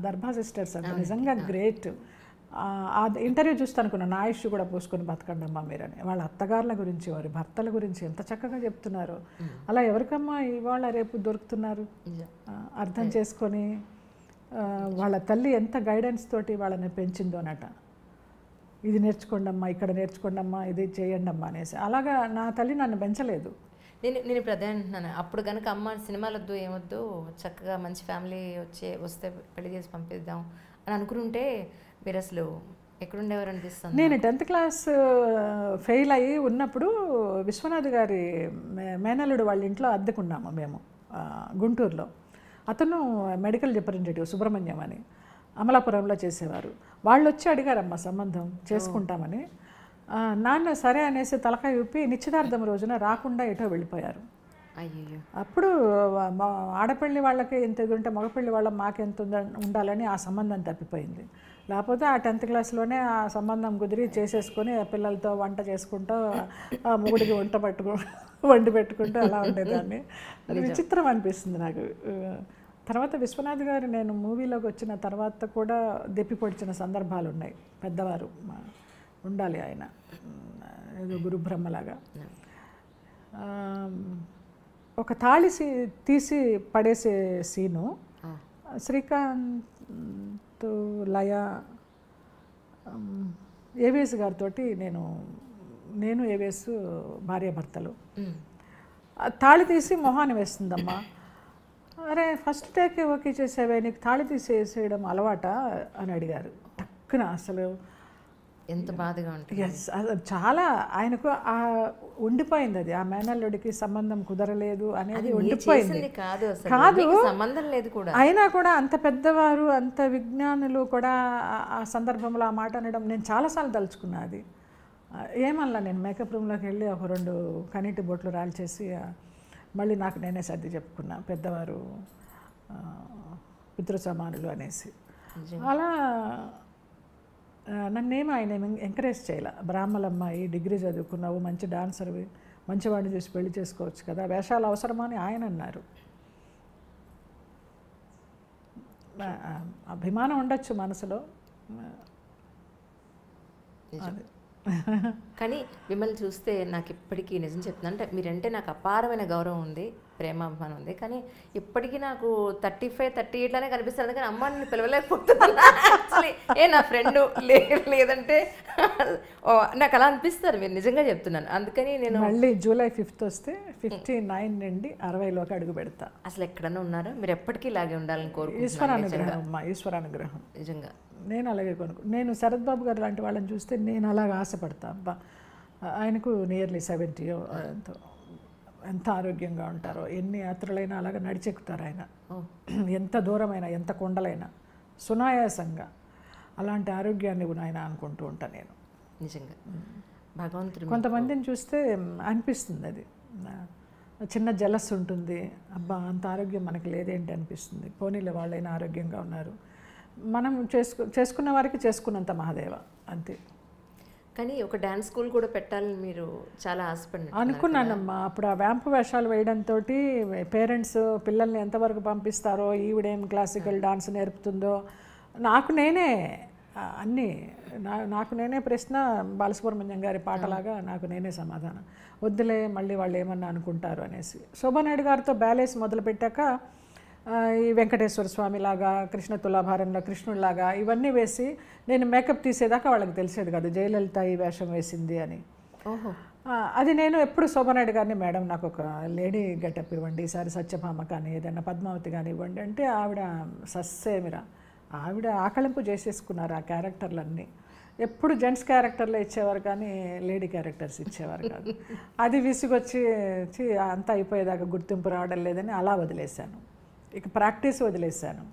దర్భా సిస్టర్స్ అంటే నిజంగా గ్రేట్. ఆ ఇంటర్వ్యూ చూస్తే అనుకున్నాను, నా ఆయుష్ కూడా పోసుకొని బతకండి అమ్మా మీరని. వాళ్ళ అత్తగారుల గురించి, వారి భర్తల గురించి ఎంత చక్కగా చెప్తున్నారు. అలా ఎవరికమ్మా ఇవాళ రేపు దొరుకుతున్నారు అర్థం చేసుకొని. వాళ్ళ తల్లి ఎంత గైడెన్స్ తోటి వాళ్ళని పెంచిందోనట. ఇది నేర్చుకోండమ్మా, ఇక్కడ నేర్చుకోండమ్మా, ఇది చేయండమ్మా అనేసి. అలాగా నా తల్లి నన్ను పెంచలేదు. నేను ఇప్పుడు అదే అంటున్నాను. అప్పుడు కనుక అమ్మ సినిమాలు వద్దు ఏమొద్దు, చక్కగా మంచి ఫ్యామిలీ వస్తే పెళ్లి చేసి పంపిద్దాం అని అనుకుంటే మీరు అసలు ఎక్కడుండేవారు అనిపిస్తుంది. నేను 10th క్లాస్ ఫెయిల్ అయ్యి ఉన్నప్పుడు విశ్వనాథ్ గారి మేనల్లుడు వాళ్ళ ఇంట్లో అద్దెకున్నాము మేము గుంటూరులో. అతను మెడికల్ రిప్రజెంటేటివ్ సుబ్రహ్మణ్యం అని అమలాపురంలో చేసేవారు. వాళ్ళు వచ్చి అడిగారమ్మ సంబంధం చేసుకుంటామని. నాన్న సరే అనేసి తలకాయ ఊపి నిశ్చితార్థం రోజున రాకుండా ఎటో వెళ్ళిపోయారు. అయ్యో. అప్పుడు ఆడపల్లి వాళ్ళకి ఎంత ఇది ఉంటే మగపల్లి వాళ్ళ మాకెంత ఉండాలని ఆ సంబంధం తప్పిపోయింది. లేకపోతే ఆ 10th క్లాస్లోనే ఆ సంబంధం కుదిరి చేసేసుకొని ఆ పిల్లలతో వంట చేసుకుంటూ ఆ మొగుడికి వండి పెట్టుకుంటూ అలా ఉండేదాన్ని. అది విచిత్రం అనిపిస్తుంది నాకు. తర్వాత విశ్వనాథ్ గారు నేను మూవీలోకి వచ్చిన తర్వాత కూడా దెప్పి పొడిచిన సందర్భాలు ఉన్నాయి. పెద్దవారు ఉండాలి ఆయన, ఏదో గురుబ్రహ్మలాగా. ఒక తాళి తీసి పడేసే సీను శ్రీకాంత్, లయ, ఏవిఎస్ గారితో నేను ఏవిఎస్ భార్యాభర్తలు. తాళి తీసి మొహాన్ని వేస్తుందమ్మా. అరే ఫస్ట్ టేకే ఓకే చేసేవే, నీకు తాళి తీసేసేయడం అలవాటా అని అడిగారు. టక్కున అసలు ఎంత బాధగా ఉంటుంది. ఎస్, అది చాలా ఆయనకు ఉండిపోయింది. అది ఆ మేనల్లుడికి సంబంధం కుదరలేదు అనేది ఉండిపోయింది. కాదు, సంబంధం లేదు కూడా. అయినా కూడా అంత పెద్దవారు, అంత విజ్ఞానులు కూడా ఆ సందర్భంలో ఆ మాట అనడం నేను చాలాసార్లు తలుచుకున్నా. అది ఏమల్లా నేను మేకప్ రూమ్లోకి వెళ్ళి ఒక 2 కనీటి బొట్లు రాల్చేసి మళ్ళీ నాకు నేనే సర్ది చెప్పుకున్నా, పెద్దవారు పితృ సమానులు అనేసి. అలా నన్నేమో ఆయన ఎంకరేజ్ చేయాల. బ్రాహ్మలమ్మాయి, డిగ్రీ చదువుకున్నావు, మంచి డాన్సర్వి, మంచివాడిని చూసి పెళ్లి చేసుకోవచ్చు కదా, వేషాలు అవసరమా అని ఆయన అన్నారు. అభిమానం ఉండొచ్చు మనసులో. అది కానీ మిమ్మల్ని చూస్తే నాకు ఇప్పటికీ నిజం చెప్తున్నాను, అంటే మీరంటే నాకు అపారమైన గౌరవం ఉంది, ప్రేమాభిమానం ఉంది. కానీ ఇప్పటికీ నాకు 35, 38 కనిపిస్తుంది. కానీ అమ్మ నేను పిలవలేకపోతున్నాను. నా ఫ్రెండ్ లేదంటే నాకు అలా అనిపిస్తారు. మీరు నిజంగా చెప్తున్నాను. అందుకని నేను మళ్ళీ జూలై 5th వస్తే 59 నుండి 60లోకి అడుగు పెడతా. అసలు ఎక్కడన్నా ఉన్నారా? మీరు ఎప్పటికీ ఇలాగే ఉండాలని కోరుకుంటున్నాను. ఈశ్వరానుగ్రహం అమ్మా, ఈశ్వరానుగ్రహం నిజంగా. నేను అలాగే నేను శరత్ బాబు గారు లాంటి వాళ్ళని చూస్తే నేను అలాగ ఆశపడతా. అబ్బా, ఆయనకు నియర్లీ 70 ఎంత ఆరోగ్యంగా ఉంటారో, ఎన్ని యాత్రలైనా అలాగ నడిచెక్కుతారు ఆయన. ఎంత దూరమైనా, ఎంత కొండలైనా సునాయాసంగా అలాంటి ఆరోగ్యాన్ని కూడా ఆయన అనుకుంటూ ఉంటాను నేను. నిజంగా భగవంతుడు. కొంతమందిని చూస్తే అనిపిస్తుంది, అది చిన్న జలస్ ఉంటుంది. అబ్బా, అంత ఆరోగ్యం మనకి లేదేంటి అనిపిస్తుంది. పోనీలే వాళ్ళైనా ఆరోగ్యంగా ఉన్నారు. మనం చేసుకున్న వారికి చేసుకున్నంత మహాదేవ అంతే. కానీ ఒక డ్యాన్స్ స్కూల్ కూడా పెట్టాలని మీరు చాలా ఆశపడిన అనుకున్నానమ్మా. అప్పుడు ఆ వ్యాంపు వేషాలు వేయడంతో పేరెంట్స్ పిల్లల్ని ఎంతవరకు పంపిస్తారో, ఈవిడేం క్లాసికల్ డాన్స్ నేర్పుతుందో, నాకు నేనే ప్రశ్న. బాలసుబ్రహ్మణ్యం గారి పాటలాగా నాకు నేనే సమాధానం. వద్దులే, మళ్ళీ వాళ్ళు ఏమన్నా అనుకుంటారు అనేసి. శోభానాయుడు గారితో బ్యాలేస్ మొదలుపెట్టాక ఈ వెంకటేశ్వర స్వామిలాగా, కృష్ణ తులాభారంలో కృష్ణుడిలాగా ఇవన్నీ వేసి నేను మేకప్ తీసేదాకా వాళ్ళకి తెలిసేది కాదు జయలలిత ఈ వేషం వేసింది అని. అది నేను ఎప్పుడు శోభానాయుడు గారిని, మేడం నాకు ఒక లేడీ గెటప్ ఇవ్వండి, ఈసారి సత్యభామ కానీ ఏదైనా పద్మావతి కానీ ఇవ్వండి అంటే ఆవిడ సస్సేమిరా, ఆవిడ ఆకలింపు చేసేసుకున్నారు ఆ క్యారెక్టర్లన్నీ. ఎప్పుడు జెంట్స్ క్యారెక్టర్లో ఇచ్చేవారు కానీ లేడీ క్యారెక్టర్స్ ఇచ్చేవారు కాదు. అది విసుగొచ్చి అంతా అయిపోయేదాకా గుర్తింపు రావడం లేదని అలా వదిలేశాను. ఇక ప్రాక్టీస్ వదిలేశాను.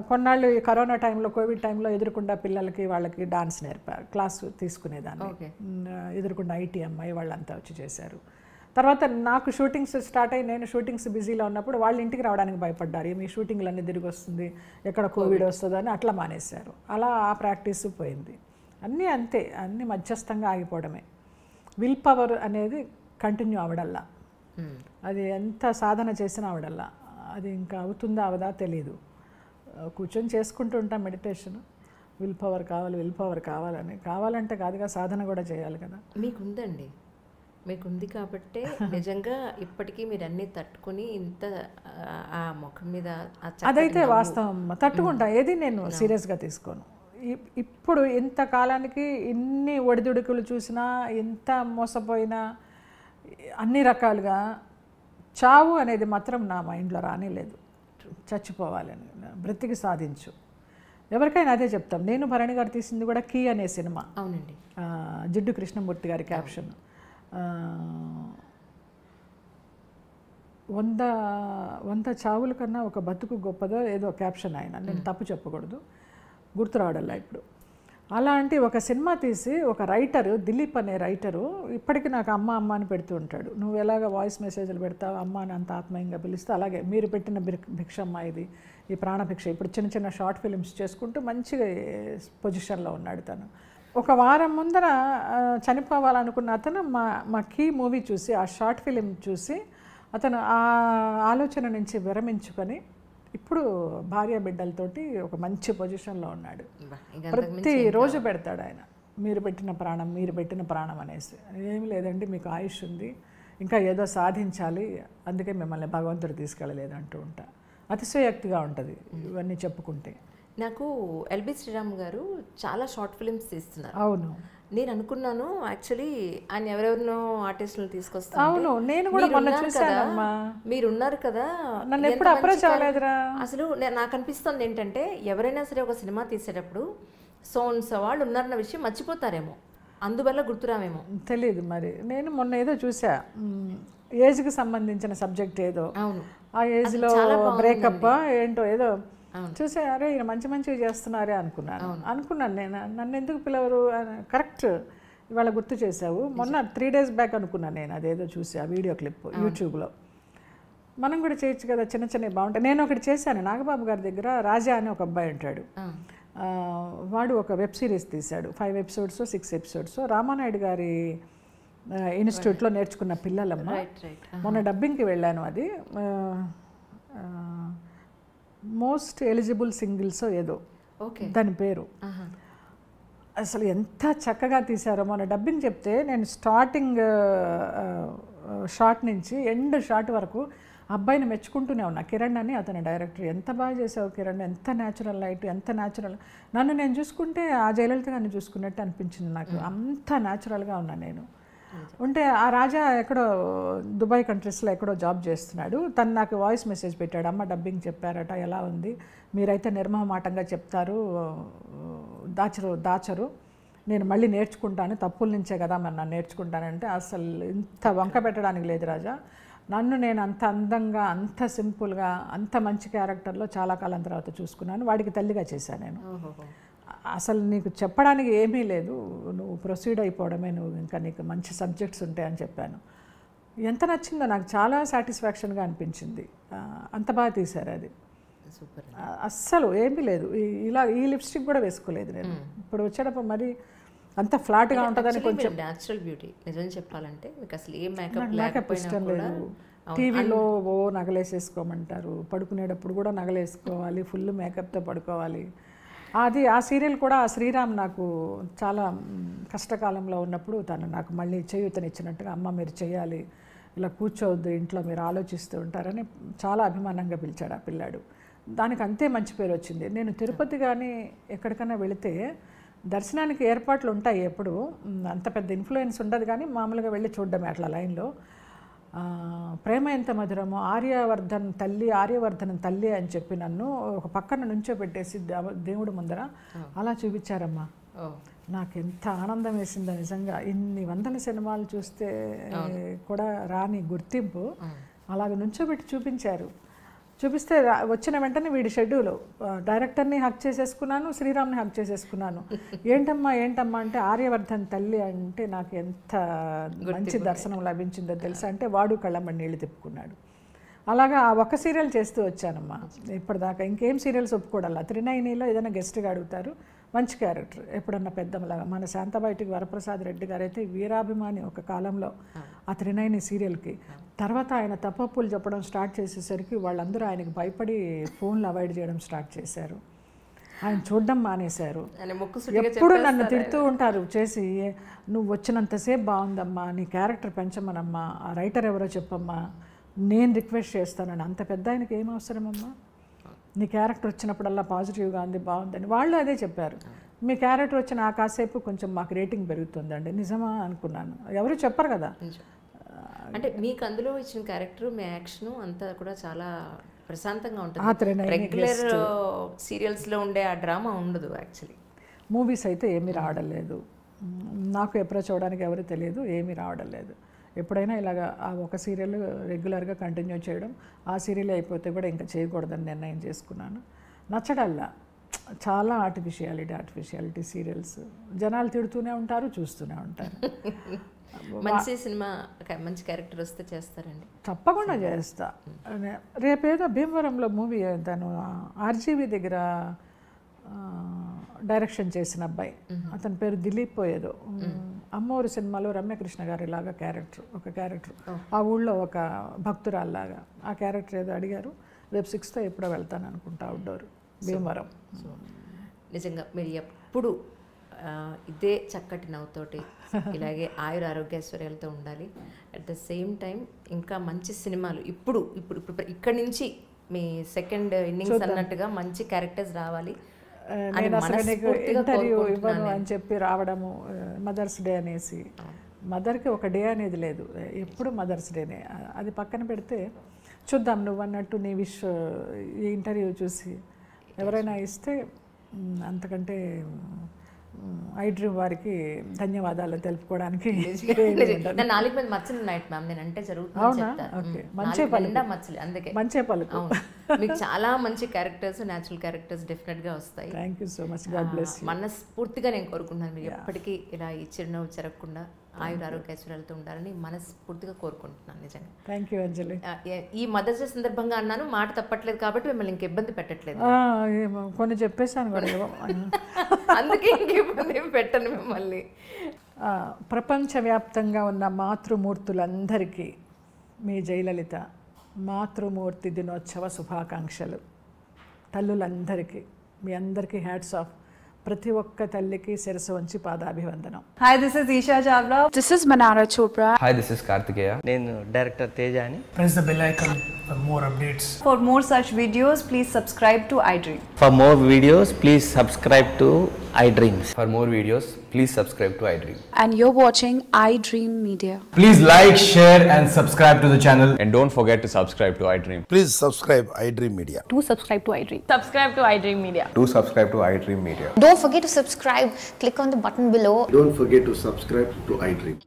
కొన్నాళ్ళు ఈ కరోనా టైంలో, కోవిడ్ టైంలో ఎదురుకుండా పిల్లలకి వాళ్ళకి డాన్స్ నేర్పారు, క్లాసు తీసుకునేదాన్ని. ఎదురుకుండా ఐటీ అమ్మాయి వాళ్ళంతా వచ్చి చేశారు. తర్వాత నాకు షూటింగ్స్ స్టార్ట్ అయ్యి నేను షూటింగ్స్ బిజీలో ఉన్నప్పుడు వాళ్ళు ఇంటికి రావడానికి భయపడ్డారు. మీ షూటింగ్లన్నీ తిరిగి వస్తుంది, ఎక్కడ కోవిడ్ వస్తుందో అని అట్లా మానేశారు. అలా ఆ ప్రాక్టీస్ పోయింది. అన్నీ అంతే, అన్నీ మధ్యస్థంగా ఆగిపోవడమే. విల్ పవర్ అనేది కంటిన్యూ అవడల్లా, అది ఎంత సాధన చేసినా అవడల్లా. అది ఇంకా అవుతుందా అవదా తెలీదు. కూర్చొని చేసుకుంటూ ఉంటాం మెడిటేషన్. విల్ పవర్ కావాలని, కావాలంటే కాదుగా, సాధన కూడా చేయాలి కదా. మీకుందండి, మీకుంది కాబట్టే నిజంగా ఇప్పటికీ మీరు అన్నీ తట్టుకుని ఇంత ఆ ముఖం మీద. అదైతే వాస్తవం, తట్టుకుంటా. ఏది నేను సీరియస్గా తీసుకోను. ఇప్పుడు ఇంతకాలానికి ఇన్ని ఒడిదుడుకులు చూసినా, ఎంత మోసపోయినా, అన్ని రకాలుగా చావు అనేది మాత్రం నా మైండ్లో రానేలేదు. చచ్చిపోవాలని, బ్రతికి సాధించు. ఎవరికైనా అదే చెప్తాం. నేను భరణి గారు తీసింది కూడా కీ అనే సినిమా. అవునండి. జిడ్డు కృష్ణమూర్తి గారి క్యాప్షన్. 100 చావుల కన్నా ఒక బతుకు గొప్పదో ఏదో క్యాప్షన్ ఆయన. నేను తప్పు చెప్పకూడదు, గుర్తు రావడల్లా ఇప్పుడు. అలాంటి ఒక సినిమా తీసి ఒక రైటరు, దిలీప్ అనే రైటరు ఇప్పటికీ నాకు అమ్మ అమ్మ అని పెడుతూ ఉంటాడు. నువ్వు ఎలాగ వాయిస్ మెసేజ్లు పెడతావు, అమ్మ అని అంత ఆత్మీయంగా పిలిస్తే అలాగే మీరు పెట్టిన భిక్షమ్మ ఇది, ఈ ప్రాణభిక్ష, ఇప్పుడు చిన్న చిన్న షార్ట్ ఫిలిమ్స్ చేసుకుంటూ మంచిగా పొజిషన్లో ఉన్నాడు తను. ఒక వారం ముందర చనిపోవాలనుకున్న అతను మా కీ మూవీ చూసి, ఆ షార్ట్ ఫిలిం చూసి అతను ఆ ఆలోచన నుంచి విరమించుకొని ఇప్పుడు భార్య బిడ్డలతోటి ఒక మంచి పొజిషన్లో ఉన్నాడు. ప్రతిరోజు పెడతాడు ఆయన, మీరు పెట్టిన ప్రాణం, మీరు పెట్టిన ప్రాణం అనేసి. ఏమి లేదండి, మీకు ఆయుష్ ఉంది, ఇంకా ఏదో సాధించాలి, అందుకే మిమ్మల్ని భగవంతుడు తీసుకెళ్ళలేదు అంటూ ఉంటా. అతిశయోక్తిగా ఉంటుంది ఇవన్నీ చెప్పుకుంటే. నాకు ఎల్బి శ్రీరామ్ గారు చాలా షార్ట్ ఫిల్మ్స్ తీస్తున్నారు. అవును, నేను అనుకున్నాను యాక్చువల్లీ ఆయన ఎవరెవరినో ఆర్టిస్టులను తీసుకొస్తాను. అవును, నేను కూడా మొన్న చూసానమ్మా. మీరున్నారు కదా, నన్ను ఎప్పుడు అప్రోచ్ అవ్వలేదురా. అసలు నాకు అనిపిస్తుంది ఏంటంటే ఎవరైనా సరే ఒక సినిమా తీసేటప్పుడు సోన్స్ వాళ్ళు ఉన్నారన్న విషయం మర్చిపోతారేమో, అందువల్ల గుర్తురామేమో తెలియదు. మరి నేను మొన్న ఏదో చూసా, ఏజ్కి సంబంధించిన సబ్జెక్ట్ ఏదో, అవును, ఆ ఏజ్లో బ్రేకప్ ఏంటో ఏదో చూసే, అరే ఈయన మంచి మంచిగా చేస్తున్నారే అనుకున్నాను నేను. నన్ను ఎందుకు పిలవరు, కరెక్ట్ ఇవాళ గుర్తు చేసావు. మొన్న 3 days బ్యాక్ అనుకున్నాను నేను, అదేదో చూసి ఆ వీడియో క్లిప్ యూట్యూబ్లో. మనం కూడా చేయొచ్చు కదా, చిన్న చిన్నవి బాగుంటాయి. నేను ఒకటి చేశాను, నాగబాబు గారి దగ్గర రాజా అని ఒక అబ్బాయి ఉంటాడు, వాడు ఒక వెబ్ సిరీస్ తీశాడు, 5 episodes 6 episodes. రామానాయుడు గారి ఇన్స్టిట్యూట్లో నేర్చుకున్న పిల్లలమ్మ. మొన్న డబ్బింగ్కి వెళ్ళాను, అది మోస్ట్ ఎలిజిబుల్ సింగిల్స్ ఏదో దాని పేరు. అసలు ఎంత చక్కగా తీశారో. మొన్న డబ్బింగ్ చెప్తే నేను స్టార్టింగ్ షాట్ నుంచి ఎండ్ షాట్ వరకు అబ్బాయిని మెచ్చుకుంటూనే ఉన్నా. కిరణ్ అని అతని డైరెక్టర్, ఎంత బాగా చేసావు కిరణ్, ఎంత న్యాచురల్ లైట్, ఎంత న్యాచురల్. నన్ను నేను చూసుకుంటే ఆ జయలలిత గారిని చూసుకున్నట్టు అనిపించింది నాకు, అంత న్యాచురల్గా ఉన్నా నేను. ఉంటే ఆ రాజా ఎక్కడో దుబాయ్ కంట్రీస్లో ఎక్కడో జాబ్ చేస్తున్నాడు. తను నాకు వాయిస్ మెసేజ్ పెట్టాడు, అమ్మ డబ్బింగ్ చెప్పారట, ఎలా ఉంది, మీరైతే నిర్మహమాటంగా చెప్తారు, దాచరు, నేను మళ్ళీ నేర్చుకుంటాను, తప్పుల నుంచే కదా మరి నన్ను నేర్చుకుంటానంటే అసలు ఇంత వంక పెట్టడానికి లేదు రాజా. నన్ను నేను అంత అందంగా, అంత సింపుల్గా, అంత మంచి క్యారెక్టర్లో చాలా కాలం తర్వాత చూసుకున్నాను. వాడికి తల్లిగా చేశాను నేను. అసలు నీకు చెప్పడానికి ఏమీ లేదు, నువ్వు ప్రొసీడ్ అయిపోవడమే, నువ్వు ఇంకా నీకు మంచి సబ్జెక్ట్స్ ఉంటాయని చెప్పాను. ఎంత నచ్చిందో నాకు, చాలా సాటిస్ఫాక్షన్గా అనిపించింది. అంత బాగా తీశారు అది. అస్సలు ఏమీ లేదు, ఇలా ఈ లిప్స్టిక్ కూడా వేసుకోలేదు నేను. ఇప్పుడు వచ్చేటప్పుడు మరి అంత ఫ్లాట్గా ఉంటుందని కొంచెం న్యాచురల్ బ్యూటీ. నిజం చెప్పాలంటే మీకు అసలు ఏ మేకప్ ఇష్టం లేదు. టీవీలో ఓ నగలేసేసుకోమంటారు, పడుకునేటప్పుడు కూడా నగలేసుకోవాలి, ఫుల్ మేకప్తో పడుకోవాలి. అది ఆ సీరియల్ కూడా శ్రీరామ్ నాకు చాలా కష్టకాలంలో ఉన్నప్పుడు తను నాకు మళ్ళీ చేయూతనిచ్చినట్టుగా, అమ్మ మీరు చేయాలి, ఇలా కూర్చోవద్దు ఇంట్లో, మీరు ఆలోచిస్తూ ఉంటారని చాలా అభిమానంగా పిలిచాడు ఆ పిల్లాడు. దానికి అంతే మంచి పేరు వచ్చింది. నేను తిరుపతి కానీ ఎక్కడికైనా వెళితే దర్శనానికి ఏర్పాట్లు ఉంటాయి, ఎప్పుడు అంత పెద్ద ఇన్ఫ్లుయెన్స్ ఉండదు, కానీ మామూలుగా వెళ్ళి చూడడమే అట్లా లైన్లో. ప్రేమ ఎంత మధురమో, ఆర్యవర్ధనం తల్లి అని చెప్పి నన్ను ఒక పక్కన నుంచో పెట్టేసి దేవుడు ముందర అలా చూపించారమ్మా. నాకు ఎంత ఆనందం వేసిందో నిజంగా. ఇన్ని వందల సినిమాలు చూస్తే కూడా రాని గుర్తింపు అలాగ నుంచోబెట్టి చూపిస్తే వచ్చిన వెంటనే వీడి షెడ్యూల్, డైరెక్టర్ని హక్ చేసేసుకున్నాను, శ్రీరామ్ని హక్ చేసేసుకున్నాను. ఏంటమ్మా అంటే ఆర్యవర్ధన్ తల్లి అంటే నాకు ఎంత మంచి దర్శనం లభించిందో తెలుసా అంటే వాడు కళ్ళమ్మడి నీళ్ళు తిప్పుకున్నాడు. అలాగా ఆ ఒక్క సీరియల్ చేస్తూ వచ్చానమ్మా ఇప్పటిదాకా. ఇంకేం సీరియల్స్ ఒప్పుకోవడాల. త్రినయనిలో ఏదైనా గెస్ట్గా అడుగుతారు, మంచి క్యారెక్టర్ ఎప్పుడన్నా పెద్దమ్మలాగా. మన శాంతబయటికి వరప్రసాద్ రెడ్డి గారు అయితే వీరాభిమాని ఒక కాలంలో ఆ త్రినయని సీరియల్కి. తర్వాత ఆయన తప్పప్పులు చెప్పడం స్టార్ట్ చేసేసరికి వాళ్ళందరూ ఆయనకు భయపడి ఫోన్లు అవాయిడ్ చేయడం స్టార్ట్ చేశారు, ఆయన చూడడం మానేశారు. ఎప్పుడు నన్ను తిడుతూ ఉంటారు చేసి, నువ్వు వచ్చినంతసేపు బాగుందమ్మా, నీ క్యారెక్టర్ పెంచమనమ్మా, ఆ రైటర్ ఎవరో చెప్పమ్మా, నేను రిక్వెస్ట్ చేస్తానని. అంత పెద్ద ఆయనకి ఏం అవసరమమ్మా, నీ క్యారెక్టర్ వచ్చినప్పుడల్లా పాజిటివ్గా ఉంది, బాగుందని. వాళ్ళు అదే చెప్పారు, మీ క్యారెక్టర్ వచ్చిన ఆ కాసేపు కొంచెం మాకు రేటింగ్ పెరుగుతుందండి. నిజమా అనుకున్నాను, ఎవరు చెప్పరు కదా. అంటే మీకు అందులో ఇచ్చిన క్యారెక్టర్, మీ యాక్షన్ అంతా కూడా చాలా ప్రశాంతంగా ఉంటుంది. రెగ్యులర్ సీరియల్స్లో ఉండే ఆ డ్రామా ఉండదు యాక్చువల్లీ. మూవీస్ అయితే ఏమీ రావడం లేదు నాకు, అప్రోచ్ అవ్వడానికి ఎవరు తెలియదు, ఏమీ రావడం లేదు. ఎప్పుడైనా ఇలాగ ఆ ఒక సీరియల్ రెగ్యులర్గా కంటిన్యూ చేయడం, ఆ సీరియల్ అయిపోతే కూడా ఇంకా చేయకూడదని నిర్ణయం చేసుకున్నాను. నచ్చడల్లా చాలా ఆర్టిఫిషియాలిటీ సీరియల్స్. జనాలు తిడుతూనే ఉంటారు, చూస్తూనే ఉంటారు. మంచి సినిమా, మంచి క్యారెక్టర్ వస్తే చేస్తారండి? తప్పకుండా చేస్తా. రేపేదో భీమవరంలో మూవీ తను ఆర్జీవి దగ్గర డైరెక్షన్ చేసిన అబ్బాయి, అతని పేరు దిలీప్ పోయేదో, అమ్మవారి సినిమాలో రమ్యకృష్ణ గారి లాగా ఒక క్యారెక్టర్, ఆ ఊళ్ళో ఒక భక్తురాల్లాగా ఆ క్యారెక్టర్ ఏదో అడిగారు. రేపు 6th ఎప్పుడో వెళ్తాను అనుకుంటా, అవుట్డోర్ భీమవరం. నిజంగా మీరు ఎప్పుడు ఇదే చక్కటి నవ్వుతోటి ఇలాగే ఆయుర ఆరోగ్యశ్వర్యాలతో ఉండాలి. అట్ ద సేమ్ టైం ఇంకా మంచి సినిమాలు ఇప్పుడు ఇక్కడి నుంచి మీ సెకండ్ ఇన్నింగ్స్ అన్నట్టుగా మంచి క్యారెక్టర్స్ రావాలి. నేను అసలు నీకు ఇంటర్వ్యూ ఇవ్వను అని చెప్పి రావడము, మదర్స్ డే అనేసి, మదర్కి ఒక డే అనేది లేదు, ఎప్పుడు మదర్స్ డేనే. అది పక్కన పెడితే చూద్దాం, నువ్వు అన్నట్టు నీ ఈ ఇంటర్వ్యూ చూసి ఎవరైనా ఇస్తే అంతకంటే ఐ డ్రీమ్ వారికి ధన్యవాదాలు తెలుపుకోవడానికి. నాలుగు మంది మచ్చలు ఉన్నాయి మ్యామ్, నేను అంటే జరుగుతుంది. మంచి పలుకు. మీకు చాలా మంచి క్యారెక్టర్స్, న్యాచురల్ క్యారెక్టర్స్ డెఫినెట్గా వస్తాయి. Thank you so much. God bless you. మనస్ఫూర్తిగా నేను కోరుకుంటున్నాను మీరు ఎప్పటికీ ఇలా ఈ చిరునవ్వు చెరగకుండా ఆయుర ఆరోగ్యశ్వర్యాలతో ఉండాలని మనస్ఫూర్తిగా కోరుకుంటున్నాను. నిజంగా థ్యాంక్ యూ అంజలి. ఈ మదర్స్ డే సందర్భంగా అన్నాను, మాట తప్పట్లేదు కాబట్టి మిమ్మల్ని ఇంక ఇబ్బంది పెట్టట్లేదు. కొన్ని చెప్పేశాను కూడా, అందుకే ఇంక ఇబ్బంది పెట్టను మిమ్మల్ని. ప్రపంచవ్యాప్తంగా ఉన్న మాతృమూర్తులందరికీ మీ జయలలిత మాతృమూర్తి దినోత్సవ శుభాకాంక్షలు. తల్లులందరికీ మీ అందరికీ హ్యాట్స్ ఆఫ్. ప్రతి ఒక్క తల్లికి శిరస్సు వంచి పాదాభివందనం. Hi, this is Esha Chawla. This is Manara Chopra. Hi, this is Kartikeya. నేను డైరెక్టర్ తేజ అని. Press the bell icon for more updates. For more such videos, please subscribe to iDream. For more videos, please subscribe to iDreams. For more videos, please subscribe to iDream. And you're watching iDream Media. Please like, share and subscribe to the channel. And don't forget to subscribe to iDream. Please subscribe iDream Media. Do subscribe to iDream. Subscribe to iDream Media. Do subscribe to iDream Media. Don't forget to subscribe. Click on the button below. Don't forget to subscribe to iDream.